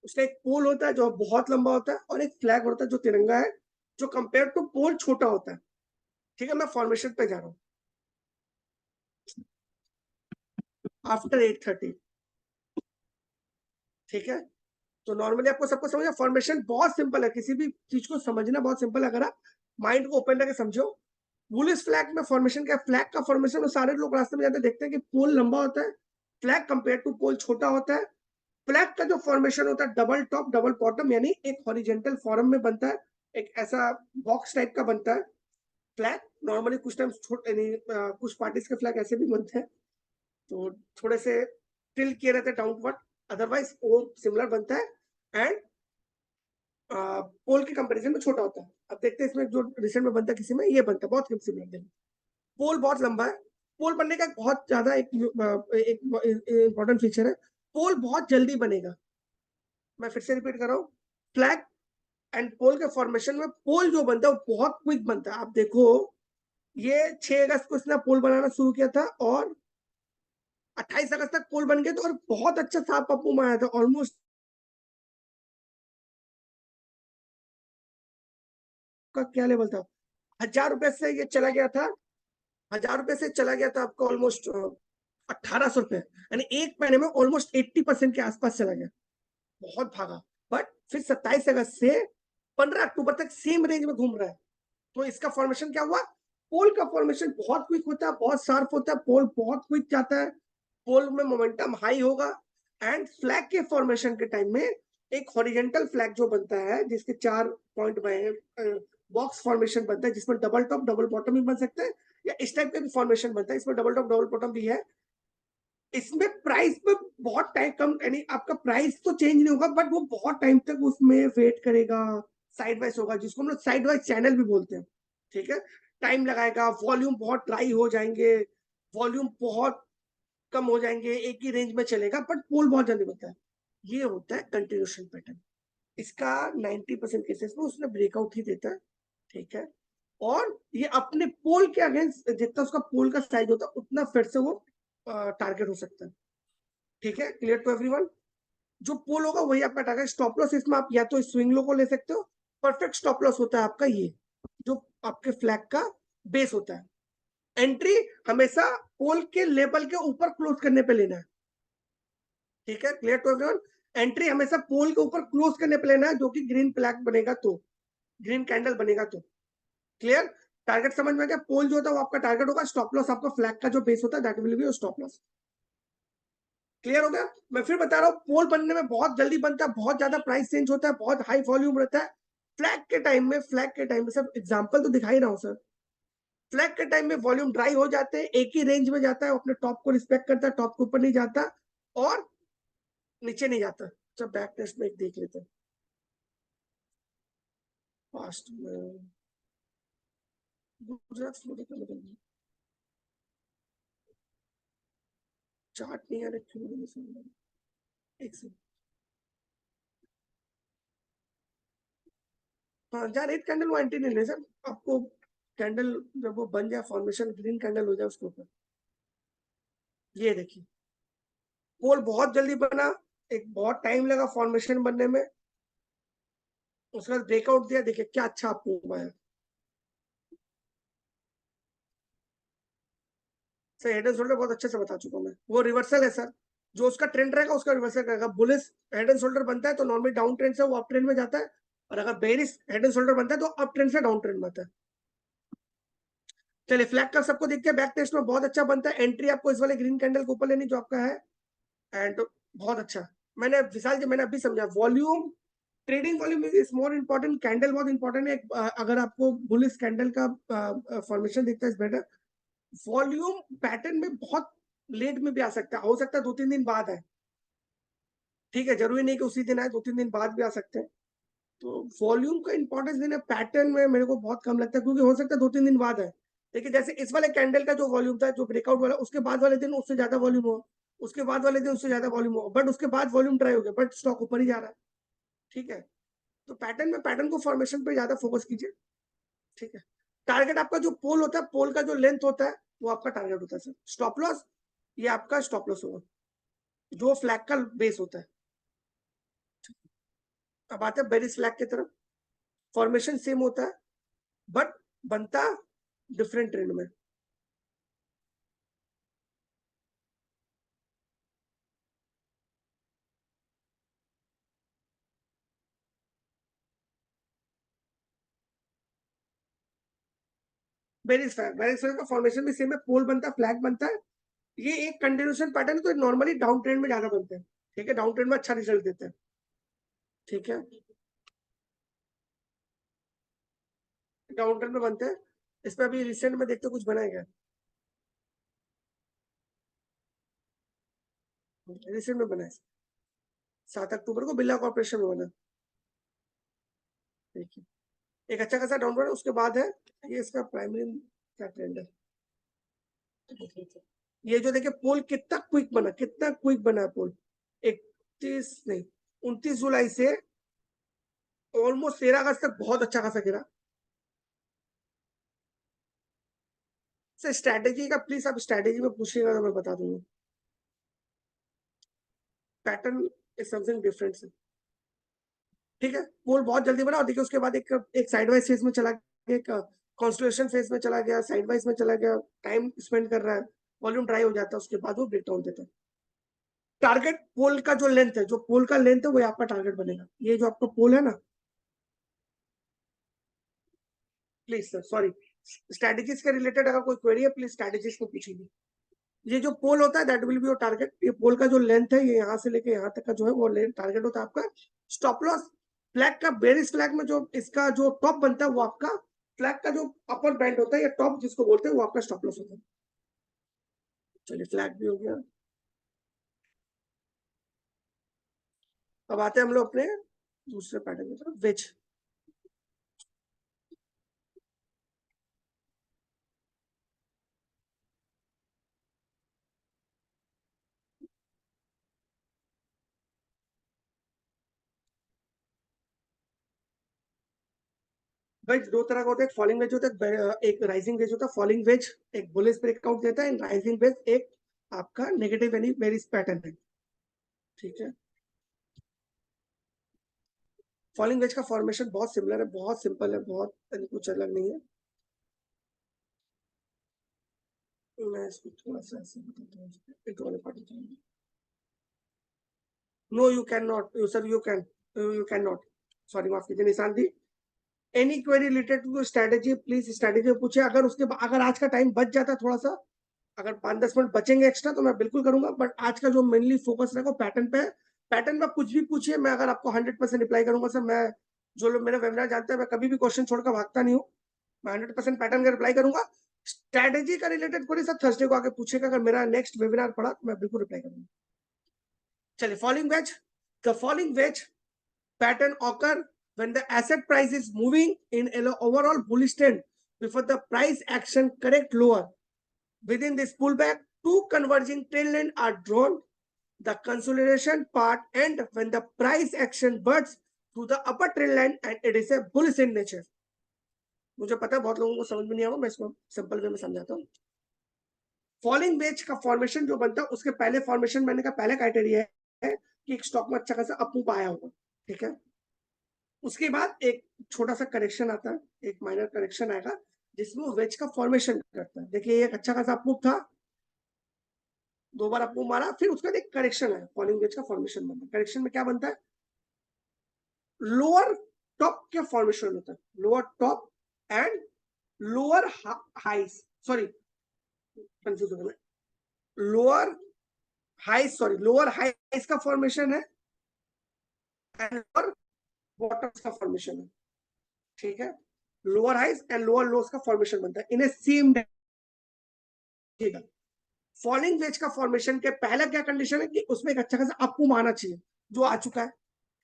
उसका एक पोल होता है जो बहुत लंबा होता है, और एक फ्लैग होता है जो तिरंगा है, जो कंपेयर टू पोल छोटा होता है, ठीक है। मैं फॉर्मेशन पे जा रहा हूँ। आफ्टर 8:30, ठीक है। तो नॉर्मली आपको सबको समझ, फॉर्मेशन बहुत सिंपल है, किसी भी चीज को समझना बहुत सिंपल है, अगर आप माइंड को ओपन करके समझो। बुलिश फ्लैग में फॉर्मेशन क्या, फ्लैग का फॉर्मेशन में सारे लोग रास्ते में जाते देखते हैं कि पोल लंबा होता है, फ्लैग कंपेयर टू पोल छोटा होता है। फ्लैग का जो फॉर्मेशन होता है डबल टॉप डबल बॉटम, यानी एक हॉरिजेंटल फॉर्म में बनता है, एक ऐसा बॉक्स टाइप का बनता है फ्लैग। नॉर्मली कुछ टाइम कुछ पार्टीज के फ्लैग ऐसे भी बनते हैं, तो थोड़े से टिल किए रहते हैं डाउनवर्ड, अदरवाइज वो सिमिलर बनता है, एंड पोल के कंपैरिजन में छोटा होता है। अब देखते हैं इसमें जो रिसेंट में बनता है, किसी में ये बनता है बहुत सिमिलर। पोल बहुत लंबा है, पोल बनने का बहुत ज्यादा एक इंपॉर्टेंट फीचर है, पोल बहुत जल्दी बनेगा। मैं फिर से रिपीट कर रहा हूँ, फ्लैग एंड पोल के फॉर्मेशन में पोल जो बनता है वो बहुत क्विक बनता है। आप देखो ये 6 अगस्त को इसने पोल बनाना शुरू किया था, और 28 अगस्त तक पोल बन गया था, और बहुत अच्छा साफ पप्पू में आया था, ऑलमोस्ट आपका क्या लेवल था, 1000 रुपए से ये चला गया था, 1000 रुपए से चला गया था आपका ऑलमोस्ट 1800 रुपए, यानी एक महीने में ऑलमोस्ट 80% के आसपास चला गया, बहुत भागा। बट फिर 27 अगस्त से 15 अक्टूबर तक सेम रेंज में घूम रहा है। तो इसका फॉर्मेशन क्या हुआ, पोल का फॉर्मेशन बहुत क्विक होता है, बहुत शार्प होता है, पोल बहुत क्विक जाता है, पोल में मोमेंटम हाई होगा। एंड फ्लैग के फॉर्मेशन के टाइम में एक हॉरिजेंटल फ्लैग जो बनता है जिसके 4 पॉइंट बॉक्स फॉर्मेशन बनता है, जिसमें डबल टॉप डबल बॉटम भी बन सकते हैं, या इस टाइप का भी फॉर्मेशन बनता है, इसमें डबल टॉप डबल बॉटम भी है। इसमें प्राइस पे बहुत टाइम कम, यानी आपका प्राइस तो चेंज नहीं होगा, बट वो बहुत टाइम तक उसमें वेट करेगा, साइड वाइज होगा, जिसको हम लोग साइड वाइज चैनल भी बोलते हैं। ठीक है, टाइम लगाएगा, वॉल्यूम बहुत ड्राई हो जाएंगे, वॉल्यूम बहुत कम हो जाएंगे, एक ही रेंज में चलेगा, बट पोल बहुत जल्दी बनता है। ये होता है कंटिन्यूशन पैटर्न। इसका 90% केसेस में उसने ब्रेकआउट ही देता है। ठीक है, और ये अपने पोल के अगेंस्ट जितना उसका पोल का साइज होता है उतना फिर से वो टारगेट हो सकता है। ठीक है, क्लियर टू एवरीवन। जो पोल होगा वही आपका टारगेट। स्टॉप लॉस इसमें आप या तो स्विंग लो को ले सकते हो, परफेक्ट स्टॉप लॉस होता है आपका ये, जो आपके फ्लैग का बेस होता है। एंट्री हमेशा पोल के लेवल के ऊपर क्लोज करने पे लेना है। ठीक है, क्लियर टू एवरीवन। एंट्री हमेशा पोल के ऊपर क्लोज करने पे लेना है, जो कि ग्रीन फ्लैग बनेगा तो, ग्रीन कैंडल बनेगा तो। क्लियर, टारगेट समझ में आ गया। पोल जो होता है वो आपका टारगेट होगा, स्टॉप लॉस आपका फ्लैग का जो बेस होता है that will be your stop loss. Clear हो गया। मैं फिर बता रहा हूँ, पोल बनने में बहुत जल्दी बनता है, बहुत ज्यादा प्राइस चेंज होता है, बहुत हाई वॉल्यूम रहता है। फ्लैग के टाइम में सब एग्जांपल तो दिखाई रहा हूँ सर। फ्लैग के टाइम में वॉल्यूम ड्राई हो जाते हैं, एक ही रेंज में जाता है, अपने टॉप को रिस्पेक्ट करता है, टॉप के ऊपर नहीं जाता और नीचे नहीं जाता। अच्छा, बैक टेस्ट में एक देख लेते हैं फास्ट में। गुजरात फ्लोरिडा का मतलब चार्ट नहीं आ रहा, एक सेकंड। हाँ, जहाँ रेड कैंडल वो एंटी नहीं ले सर, आपको कैंडल जब वो बन जाए, फॉर्मेशन ग्रीन कैंडल हो जाए उसके ऊपर, ये देखिए पोल बहुत जल्दी बना, एक बहुत टाइम लगा फॉर्मेशन बनने में, उसके बाद ब्रेकआउट दिया, देखिए क्या अच्छा आपको हुआ है। सर हेड एंड शोल्डर बहुत अच्छे से बता चुका हूं मैं, वो रिवर्सल है सर, जो उसका ट्रेंड रहेगा उसका रिवर्सल करेगा। बुलिश हेड एंड शोल्डर बनता है तो नॉर्मली डाउन ट्रेंड से वो अप ट्रेंड में जाता है, और अगर बेरिश हेड एंड शोल्डर बनता है तो अप ट्रेंड से डाउन ट्रेंड में आता है। चलिए, फ्लैग का सबको देखते हैं, बैक टेस्ट में बहुत अच्छा बनता है। एंट्री आपको इस वाले ग्रीन कैंडल के ऊपर लेनी जो आपका है, एंड बहुत अच्छा। मैंने विशाल जी, मैंने अभी समझा, volume, trading volume is more important, candle बहुत इंपॉर्टेंट है। अगर आपको बुलिश कैंडल का फॉर्मेशन दिखता है बेटर, वॉल्यूम पैटर्न में बहुत लेट में भी आ सकता है, हो सकता है 2-3 दिन बाद है। ठीक है, जरूरी नहीं कि उसी दिन आए, 2-3 दिन बाद भी आ सकते हैं। तो वॉल्यूम का इंपॉर्टेंस देना पैटर्न में मेरे को बहुत कम लगता है, क्योंकि हो सकता है 2-3 दिन बाद है। देखिए जैसे इस वाले कैंडल का जो वॉल्यूम था, जो ब्रेकआउट वाला, उसके बाद वाले दिन उससे ज्यादा वॉल्यूम हो, उसके बाद वाले दिन उससे ज्यादा वॉल्यूम हो, बट उसके बाद वॉल्यूम ड्राई हो गया, बट स्टॉक ऊपर ही जा रहा है। ठीक है, तो पैटर्न में पैटर्न को फॉर्मेशन पे ज्यादा फोकस कीजिए। ठीक है, टारगेट आपका जो पोल होता है, पोल का जो लेंथ होता है वो आपका टारगेट होता है सर। स्टॉप लॉस, ये आपका स्टॉप लॉस होगा, जो फ्लैग का बेस होता है। अब आते हैं बेरिस फ्लैग की तरफ। फॉर्मेशन सेम होता है, बट बनता डिफरेंट ट्रेंड में। बेरिस फ्लैग का फॉर्मेशन भी सेम है, पोल बनता है, फ्लैग बनता है। ये एक कंटिन्यूशन पैटर्न है, तो नॉर्मली डाउन ट्रेंड में ज्यादा बनते हैं। ठीक है, डाउन ट्रेंड में अच्छा रिजल्ट देते हैं। ठीक है, डाउन ट्रेंड में बनते हैं। इसमें अभी रिसेंट में देखते कुछ बना है क्या, रिसेंट में बना है, 7 अक्टूबर को बिरला कॉर्पोरेशन में बना। ठीक है, एक अच्छा खासा डाउन ट्रेंड, उसके बाद है ये इसका प्राइमरी क्या ट्रेंड है। ये जो देखिए पोल कितना क्विक बना, कितना क्विक बना है पोल, 31 नहीं 29 जुलाई से ऑलमोस्ट 13 अगस्त तक बहुत अच्छा खासा गिरा। सर स्ट्रैटेजी का प्लीज आप स्ट्रैटेजी में पूछिएगा तो मैं बता दूंगा, पैटर्न इज समथिंग डिफरेंट। ठीक है, पोल बहुत जल्दी बना और देखिए उसके बाद एक साइडवाइज फेज में चला गया, एक कॉन्स्टलेशन फेज में चला गया, साइडवाइज में चला गया, टाइम स्पेंड कर रहा है, वॉल्यूम ड्राई हो जाता है, उसके बाद वो ब्रेकडाउन देता है। टारगेट पोल का जो लेंथ है, जो पोल का लेंथ है वो आपका टारगेट बनेगा। ये जो आपका पोल है ना, प्लीज सर सॉरी, स्ट्रेटेजीज के रिलेटेड अगर कोई क्वेरी है प्लीज स्ट्रेटेजीज को पूछिए। ये जो पोल होता है that will be your target. ये पोल का जो लेंथ है, ये यहाँ से लेके यहाँ तक का जो है वो टारगेट होता है आपका। स्टॉप लॉस फ्लैग का, बेरिश फ्लैग में जो इसका जो टॉप बनता है वो आपका फ्लैग का जो अपर बैंड होता है या टॉप जिसको बोलते हैं वो आपका स्टॉप लॉस होता है। चलिए फ्लैग भी हो गया। अब आते हैं हम लोग अपने दूसरे पैटर्न की तरफ, वेज। वेज दो तरह का होता है, एक फॉलिंग वेज होता है, एक राइजिंग वेज होता है। फॉलिंग वेज एक बुलिश ब्रेकआउट देता है, राइजिंग वेज एक आपका नेगेटिव यानी बेरिश पैटर्न है। ठीक है, फॉलिंग वेज का फॉर्मेशन बहुत सिमिलर है, बहुत सिंपल है, बहुत कुछ अलग नहीं है। मैं इसको थोड़ा सा ऐसे बताता हूँ, एक वाले पार्ट बताऊंगा। No you can not, you sir you can not, sorry माफ कीजिए निशान दी। Any query related to strategy please strategy पूछे। अगर उसके अगर आज का टाइम बच जाता थोड़ा सा, अगर 5-10 मिनट बचेंगे एक्स्ट्रा तो मैं बिल्कुल करूंगा, बट आज का जो मेनली फोकस रहेगा पैटर्न पे है। पैटर्न में कुछ भी पूछिए, मैं अगर आपको 100% रिप्लाई करूंगा सर। मैं, जो लोग मेरे वेबिनार जानते हैं, मैं कभी भी क्वेश्चन छोड़कर भागता नहीं हूँ। मैं 100% पैटर्न का रिप्लाई करूंगा। स्ट्रेटेजी का रिलेटेड कोई सब थर्सडे को आके पूछेगा, अगर मेरा नेक्स्ट वेबिनार पड़ा तो मैं बिल्कुल रिप्लाई करूंगा। चलिए following veg, the following veg pattern occur when the asset price is moving in an overall bullish trend before the price action correct lower. Within this pullback, two converging trend lines are drawn, the consolidation part, and when the price action bursts through the upper trend line and it is a bullish in nature. मुझे पता है बहुत लोगों को समझ में नहीं आएगा, मैं इसको सिंपल वे में समझाता हूँ। फॉलिंग वेज का फॉर्मेशन जो बनता है उसके पहले फॉर्मेशन बनने का पहला क्राइटेरिया है कि एक स्टॉक में अच्छा खासा अप मूव आया होगा। ठीक है, उसके बाद एक छोटा सा करेक्शन आता है, एक माइनर करेक्शन आएगा जिसमें वो वेज का फॉर्मेशन करता है। देखिए एक अच्छा खासा अपमूव था, दो बार अपमूव मारा, फिर उसके बाद एक करेक्शन है, फॉलिंग वेज का फॉर्मेशन बनता है। करेक्शन में क्या बनता है, लोअर टॉप के फॉर्मेशन होता है, lower top and lower highs, sorry confuse हो गया, लोअर हाइस, सॉरी लोअर हाइस का फॉर्मेशन है एंड लोअर बॉटम्स का फॉर्मेशन है। ठीक है, lower highs and lower lows का फॉर्मेशन बनता है इन ए सेम। ठीक है, फॉलिंग वेज का फॉर्मेशन के पहला क्या कंडीशन है कि उसमें एक अच्छा खासा अपमूव आना चाहिए, जो आ चुका है।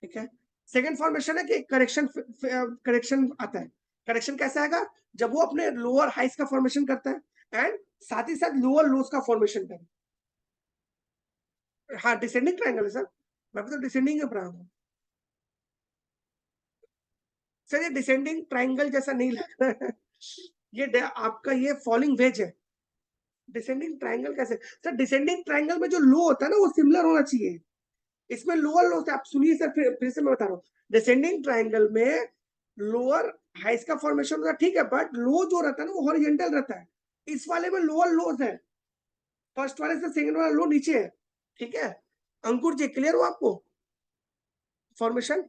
ठीक है, सेकंड फॉर्मेशन है कि करेक्शन करेक्शन आता है। करेक्शन कैसा आएगा, जब वो अपने लोअर हाइस का फॉर्मेशन करता है एंड साथ ही साथ लोअर लोस का फॉर्मेशन करे। हाँ डिसेंडिंग ट्रायंगल है सर, मैं तो डिसेंडिंग में पढ़ा हूँ सर। ये डिसेंडिंग ट्रायंगल जैसा नहीं लग रहा है, ये आपका ये फॉलिंग वेज है। डिसेंडिंग ट्रायंगल कैसे सर, डिसेंडिंग ट्रायंगल में जो लो होता है ना वो सिमिलर होना चाहिए। इसमें लोअर लो, आप सुनिए सर, फिर से मैं बता रहा हूँ। डिसेंडिंग ट्रायंगल में लोअर हाइस का फॉर्मेशन होता है, ठीक है, बट लो जो रहता है ना वो हॉरिजॉन्टल रहता है। इस वाले में लोअर लोज है, फर्स्ट वाले से सेकंड वाला लो नीचे है। ठीक है, अंकुर जी क्लियर हो आपको formation?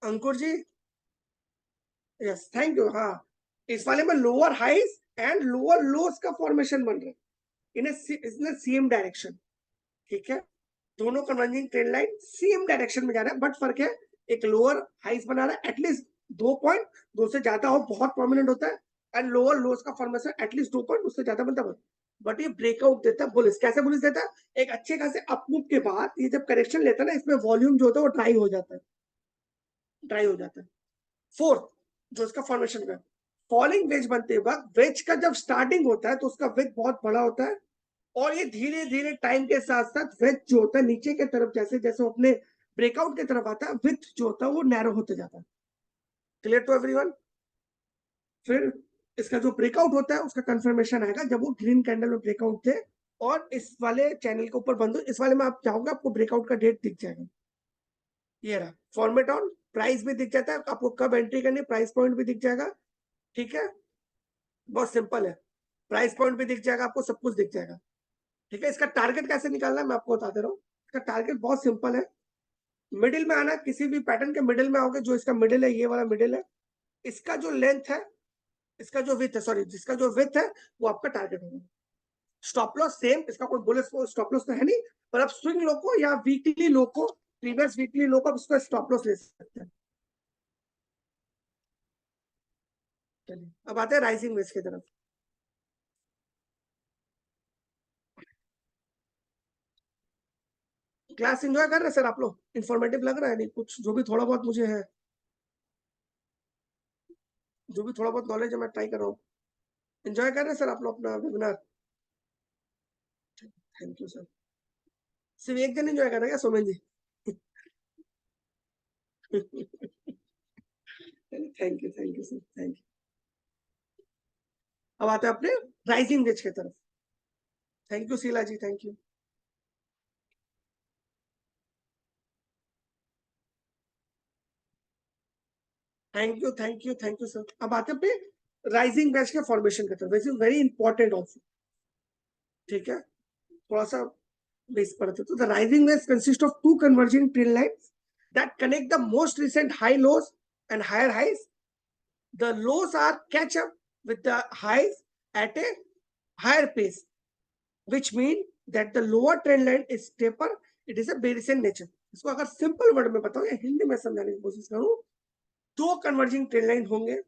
Ankur ji, yes thank you. हाँ, इस वाले में lower highs and lower lows का फॉर्मेशन बन रहा है इन सेम डायरेक्शन। ठीक है, दोनों converging trend line same direction में जा रहा है, बट फर्क है एक लोअर हाइस बना रहा है एटलीस्ट 2 पॉइंट, 2 से ज्यादा हो बहुत प्रोमिनेंट होता है, एंड लोअर लोस का फॉर्मेशन एटलीस्ट 2 पॉइंट, उससे ज्यादा बनता है। बट ये ब्रेकआउट देता है बुलिश। कैसे बुलिश देता है, एक अच्छे खासे अपमूव के बाद ये जब करेक्शन लेता है ना, इसमें वॉल्यूम जो होता है वो ड्राई हो जाता है, ड्राई हो जाता है। फोर्थ जो इसका फॉर्मेशन का फॉलिंग वेज बनते वक्त, वेज का जब स्टार्टिंग होता है तो उसका वेज बहुत बड़ा होता है, और ये धीरे धीरे टाइम के साथ साथ वेज जो होता है नीचे के तरफ, जैसे जैसे अपने ब्रेकआउट की तरफ आता है, विथ जो होता है वो नैरो होते जाता है। Clear to everyone? फिर इसका जो ब्रेकआउट होता है उसका कंफर्मेशन आएगा जब वो ग्रीन कैंडल में ब्रेकआउट थे और इस वाले चैनल के ऊपर बंद हो। इस वाले में आप चाहोगे आपको ब्रेकआउट का डेट दिख जाएगा। ये रहा फॉर्मेट ऑन, प्राइस भी दिख जाता है आपको, कब एंट्री करनी, प्राइस पॉइंट भी दिख जाएगा। ठीक है, बहुत सिंपल है, प्राइस पॉइंट भी दिख जाएगा आपको, सब कुछ दिख जाएगा। ठीक है, इसका टारगेट कैसे निकालना है मैं आपको बता दे रहा हूँ। इसका टारगेट बहुत सिंपल है, मिडिल में आना, किसी भी पैटर्न के मिडिल में आओगे, जो इसका मिडिल है, ये वाला मिडिल है, इसका जो लेंथ है, इसका जो विथ है, सॉरी, जिसका जो विथ है वो आपका टारगेट होगा। स्टॉप लॉस सेम, इसका कोई बुलेट स्टॉप लॉस तो है नहीं, पर आप स्विंग लो को या वीकली लो को, प्रीवियस वीकली लो को, आप इसका स्टॉप लॉस ले सकते हैं। चलिए अब आते हैं राइजिंग वेज की तरफ। क्लास एंजॉय कर रहे हैं सर आप लोग? इंफॉर्मेटिव लग रहा है? नहीं कुछ जो भी थोड़ा बहुत मुझे है, जो भी थोड़ा बहुत नॉलेज है मैं ट्राई कर रहा हूँ। एंजॉय कर रहे हैं सर आप लोग अपना वेबिनार? Thank you sir. सिर्फ एक दिन एंजॉय कर रहे हैं क्या Somen ji? Thank you sir, thank you. अब आते हैं अपने राइजिंग वेज की तरफ। Thank you Sheela ji, thank you. Thank you sir. अब आते हैं अपने राइजिंग वेज के फॉर्मेशन की तरफ, which is very important also. ठीक है, थोड़ा सा बेस पर तो the rising wedge consist of two converging trend lines that connect the most recent high lows and higher highs. The lows are catch up with the highs at a higher pace, which mean that the lower trend line is taper. It is a bearish in nature. इसको अगर सिंपल वर्ड में बताऊं या हिंदी में समझाने की कोशिश करूं, दो कन्वर्जिंग ट्रेन लाइन होंगे,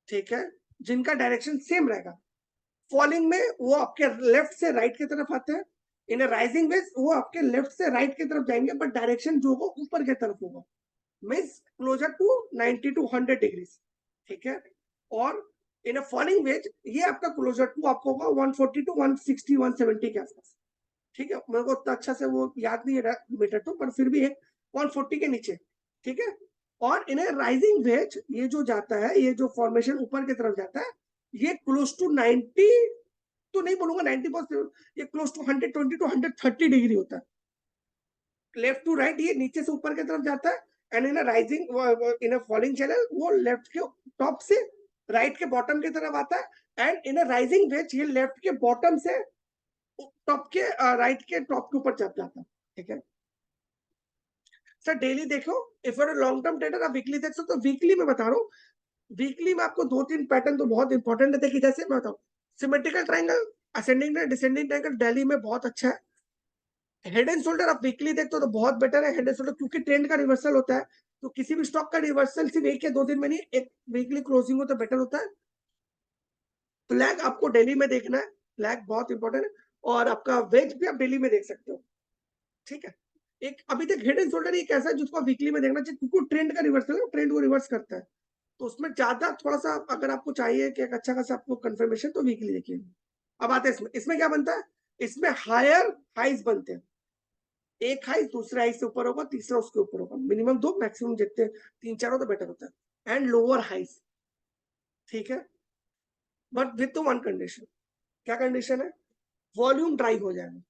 ठीक है, जिनका डायरेक्शन सेम रहेगा। फॉलिंग में वो आपके लेफ्ट से राइट की तरफ आते हैं, इन राइजिंग वेज वो आपके लेफ्ट से राइट की तरफ जाएंगे, बट डायरेक्शन जो होगा ऊपर की तरफ होगा, means closer to 90 to 100 degrees. ठीक है, और इन अ फॉलिंग वेज ये आपका क्लोजर टू आपको होगा 140 टू 160 170 के आसपास। ठीक है, मेरे को उतना अच्छा से वो याद नहीं है मीटर तो, पर फिर भी एक 140 के नीचे। ठीक है, और इन्हें राइजिंग वेज ये जो जाता है, ये जो फॉर्मेशन ऊपर की तरफ जाता है, ये क्लोज टू 90, तो नहीं बोलूंगा 90 परसेंट, ये क्लोज टू 120 टू 130 डिग्री होता है। लेफ्ट टू राइट ये नीचे से ऊपर की तरफ जाता है, and in rising in falling channel वो लेफ्ट के टॉप से राइट के बॉटम की तरफ आता है, एंड इन राइजिंग वेज ये लेफ्ट के बॉटम से टॉप के राइट के टॉप के ऊपर चढ़ जाता है। ठीक है सर, डेली देखो, if you're long term trader आप वीकली देख सकते हो। वीकली में बता रहा हूँ, वीकली में आपको दो तीन पैटर्न तो बहुत इंपॉर्टेंट है। देखिए जैसे मैं बताऊँ, symmetrical triangle, ascending descending triangle Delhi में बहुत अच्छा है। हेड एंड शोल्डर आप वीकली देखते हो तो बहुत बेटर है हेड एंड शोल्डर, क्योंकि ट्रेंड का रिवर्सल होता है, तो किसी भी स्टॉक का रिवर्सल सिर्फ एक या दो दिन में नहीं, एक वीकली क्लोजिंग हो तो बेटर होता है। फ्लैग आपको डेली में देखना है, फ्लैग बहुत इंपॉर्टेंट है, और आपका वेज भी आप डेली में देख सकते हो। ठीक है, एक अभी तक हेड एंड शोल्डर एक ऐसा है जिसको वीकली में देखना चाहिए, क्योंकि ट्रेंड का रिवर्सल है, ट्रेंड को रिवर्स करता है, तो उसमें ज्यादा थोड़ा सा अगर आपको चाहिए कि एक अच्छा खासा आपको कंफर्मेशन, तो वीकली देखिए। अब आते हैं इसमें, इसमें क्या बनता है, इसमें हायर हाइज बनते हैं, एक हाई दूसरे हाई से ऊपर होगा, तीसरा उसके ऊपर होगा, मिनिमम दो, मैक्सिमम जितने तीन चार हो तो बेटर होता है, एंड लोअर हाइस। ठीक है, बट विथ वन कंडीशन, क्या कंडीशन है, वॉल्यूम ड्राई हो जाएगा।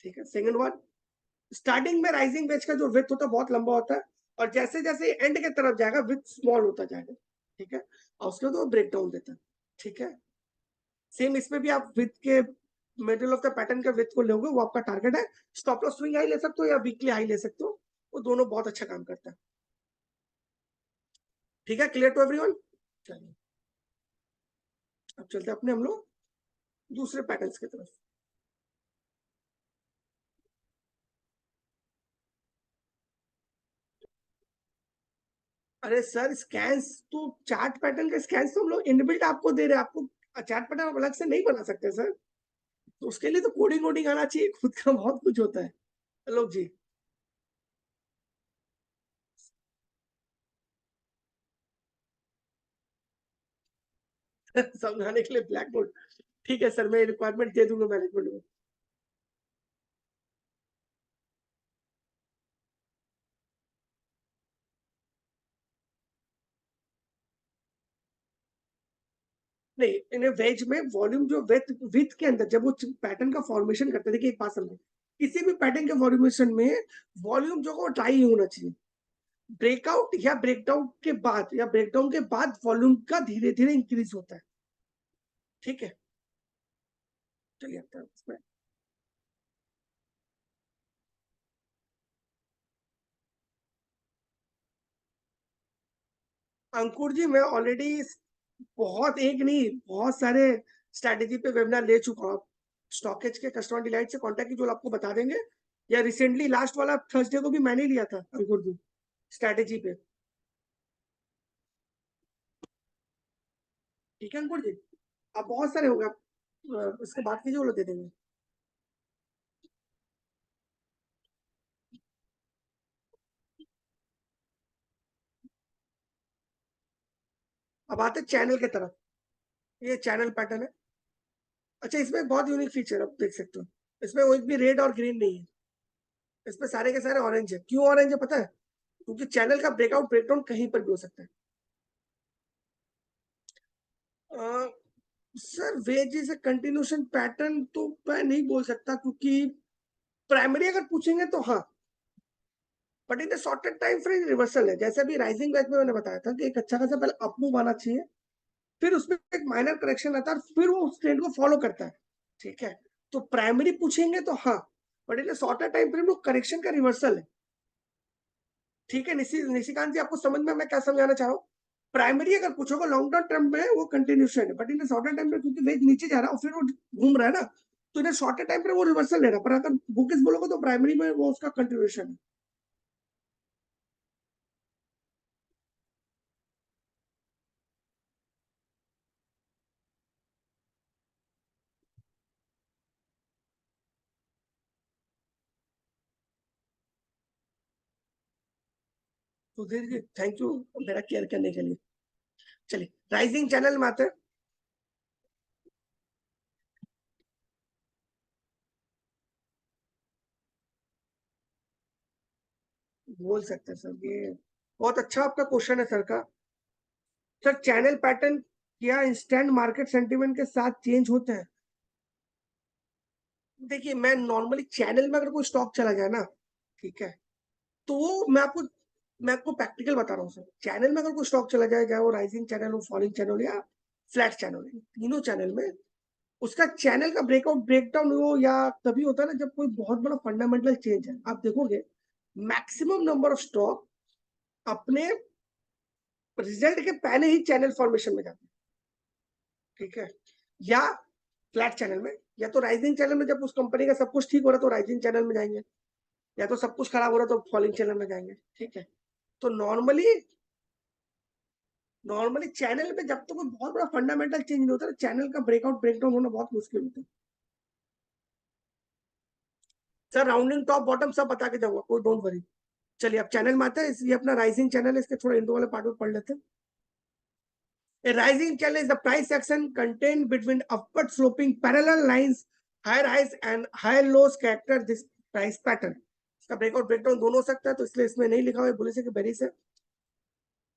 ठीक है, सेकंड वन, स्टार्टिंग में राइजिंग वेज का जो विथ होता है बहुत लंबा होता है, और जैसे जैसे एंड की तरफ जाएगा विथ स्मॉल होता जाएगा। ठीक है, और उसके बाद वो ब्रेक डाउन देता है। ठीक है, सेम इसमें भी आप विथ के मिडिल ऑफ द पैटर्न के विथ को लोगे, वो आपका टारगेट है। स्टॉप लॉस स्विंग हाई ले सकते हो या वीकली हाई ले सकते हो, वो दोनों बहुत अच्छा काम करता है। ठीक है, क्लियर टू एवरीवन? चलिए अब चलते हैं अपने हम लोग दूसरे पैटर्न्स की तरफ। अरे सर, स्कैन्स तो चार्ट पैटर्न के स्कैन्स तो हम लोग इनबिल्ट आपको दे रहे हैं, आपको चार्ट पैटर्न आप अलग से नहीं बना सकते सर, तो उसके लिए तो कोडिंग वोडिंग आना चाहिए, खुद का बहुत कुछ होता है। लोग जी समझाने के लिए ब्लैक बोर्ड, ठीक है सर, मैं रिक्वायरमेंट दे दूंगा मैनेजमेंट को। नहीं, इन्हें वेज में वॉल्यूम जो विथ विथ के अंदर जब वो पैटर्न का फॉर्मेशन करते थे, देखिए एक बात समझो, किसी भी पैटर्न के फॉर्मेशन में वॉल्यूम जो वो ड्राई होना चाहिए। ब्रेकआउट या ब्रेकडाउन के बाद वॉल्यूम का धीरे धीरे इंक्रीज होता है। ठीक है, चलिए इसमें अंकुर जी, मैं ऑलरेडी बहुत एक नहीं बहुत सारे स्ट्रैटेजी पे वेबिनार ले चुका हूँ। स्टॉकेज के कस्टमर डिलाइट से कांटेक्ट की जो आपको बता देंगे, या रिसेंटली लास्ट वाला थर्सडे को भी मैंने लिया था अंकुर जी, स्ट्रैटेजी पे। ठीक है अंकुर जी, आप बहुत सारे होंगे, आप इसके बात कीजिए, वो लोग दे देंगे। अब आते चैनल की तरफ। ये चैनल पैटर्न है। अच्छा, इसमें बहुत यूनिक फीचर आप देख सकते हो, इसमें वो एक भी रेड और ग्रीन नहीं है, इसमें सारे के सारे ऑरेंज है। क्यों ऑरेंज है पता है? क्योंकि चैनल का ब्रेकआउट ब्रेकडाउन कहीं पर भी हो सकता है। Sir wedge is a continuation pattern तो मैं नहीं बोल सकता, क्योंकि प्राइमरी अगर पूछेंगे तो हाँ, but in shorted time frame reversal है। जैसे अभी राइजिंग वेज में मैंने बताया था कि एक अच्छा खासा पहले अप मूव आना चाहिए, फिर उसमें एक माइनर करेक्शन आता है, फिर वो उस ट्रेंड को फॉलो करता है। ठीक है, तो प्राइमरी पूछेंगे तो हाँ, but in shorter time frame correction का रिवर्सल है। ठीक है, निशिकांत जी, आपको समझ में मैं क्या समझाना चाह रहा हूँ? प्राइमरी अगर पूछोगे लॉन्ग टर्म में वो कंटिन्यूशन है, बट इन शॉर्टर टाइम में क्योंकि वेज नीचे जा रहा है और फिर वो घूम रहा है ना, तो इन्हें शॉर्टर टाइम पे वो रिवर्सल ले रहा है। पर अगर बुकिस बोलोगे तो प्राइमरी में वो उसका कंटिन्यूशन है। तो धीरे थैंक यू मेरा केयर करने के लिए। चलिए राइजिंग चैनल में आते हैं। बोल सकते हैं सर, ये बहुत अच्छा आपका क्वेश्चन है सर का। सर चैनल पैटर्न क्या इंस्टेंट मार्केट सेंटीमेंट के साथ चेंज होते हैं? देखिए, मैं नॉर्मली चैनल में अगर कोई स्टॉक चला जाए ना, ठीक है, तो मैं आपको प्रैक्टिकल बता रहा हूँ सर। चैनल में अगर कोई स्टॉक चला जाए, चाहे वो राइजिंग चैनल हो, फॉलिंग चैनल या फ्लैट चैनल हो, तीनों चैनल में उसका चैनल का ब्रेकआउट ब्रेकडाउन हो या तभी होता है ना जब कोई बहुत बड़ा फंडामेंटल चेंज है। आप देखोगे मैक्सिमम नंबर ऑफ स्टॉक अपने रिजल्ट के पहले ही चैनल फॉर्मेशन में जाते हैं। ठीक है, या फ्लैट चैनल में, या तो राइजिंग चैनल में जब उस कंपनी का सब कुछ ठीक हो रहा है तो राइजिंग चैनल में जाएंगे, या तो सब कुछ खराब हो रहा है तो फॉलिंग चैनल में जाएंगे। ठीक है, तो नॉर्मली चैनल में जब तक कोई बहुत बड़ा फंडामेंटल चेंज नहीं होता, चैनल का ब्रेकआउट ब्रेकडाउन होना बहुत मुश्किल होता है। सर राउंडिंग टॉप बॉटम सब बता के जाऊंगा, कोई डोंट वरी। चलिए अब चैनल में आता है, ये अपना राइजिंग चैनल है, इसके थोड़ा इंडो वाले पार्ट में पढ़ लेते हैं। A rising channel is the price action contained between upward sloping parallel lines, higher highs and higher lows character this price pattern. इसका ब्रेकआउट ब्रेकडाउन दोनों हो सकता है, तो इसलिए इसमें नहीं लिखा हुआ है बुले से कि बेरी से।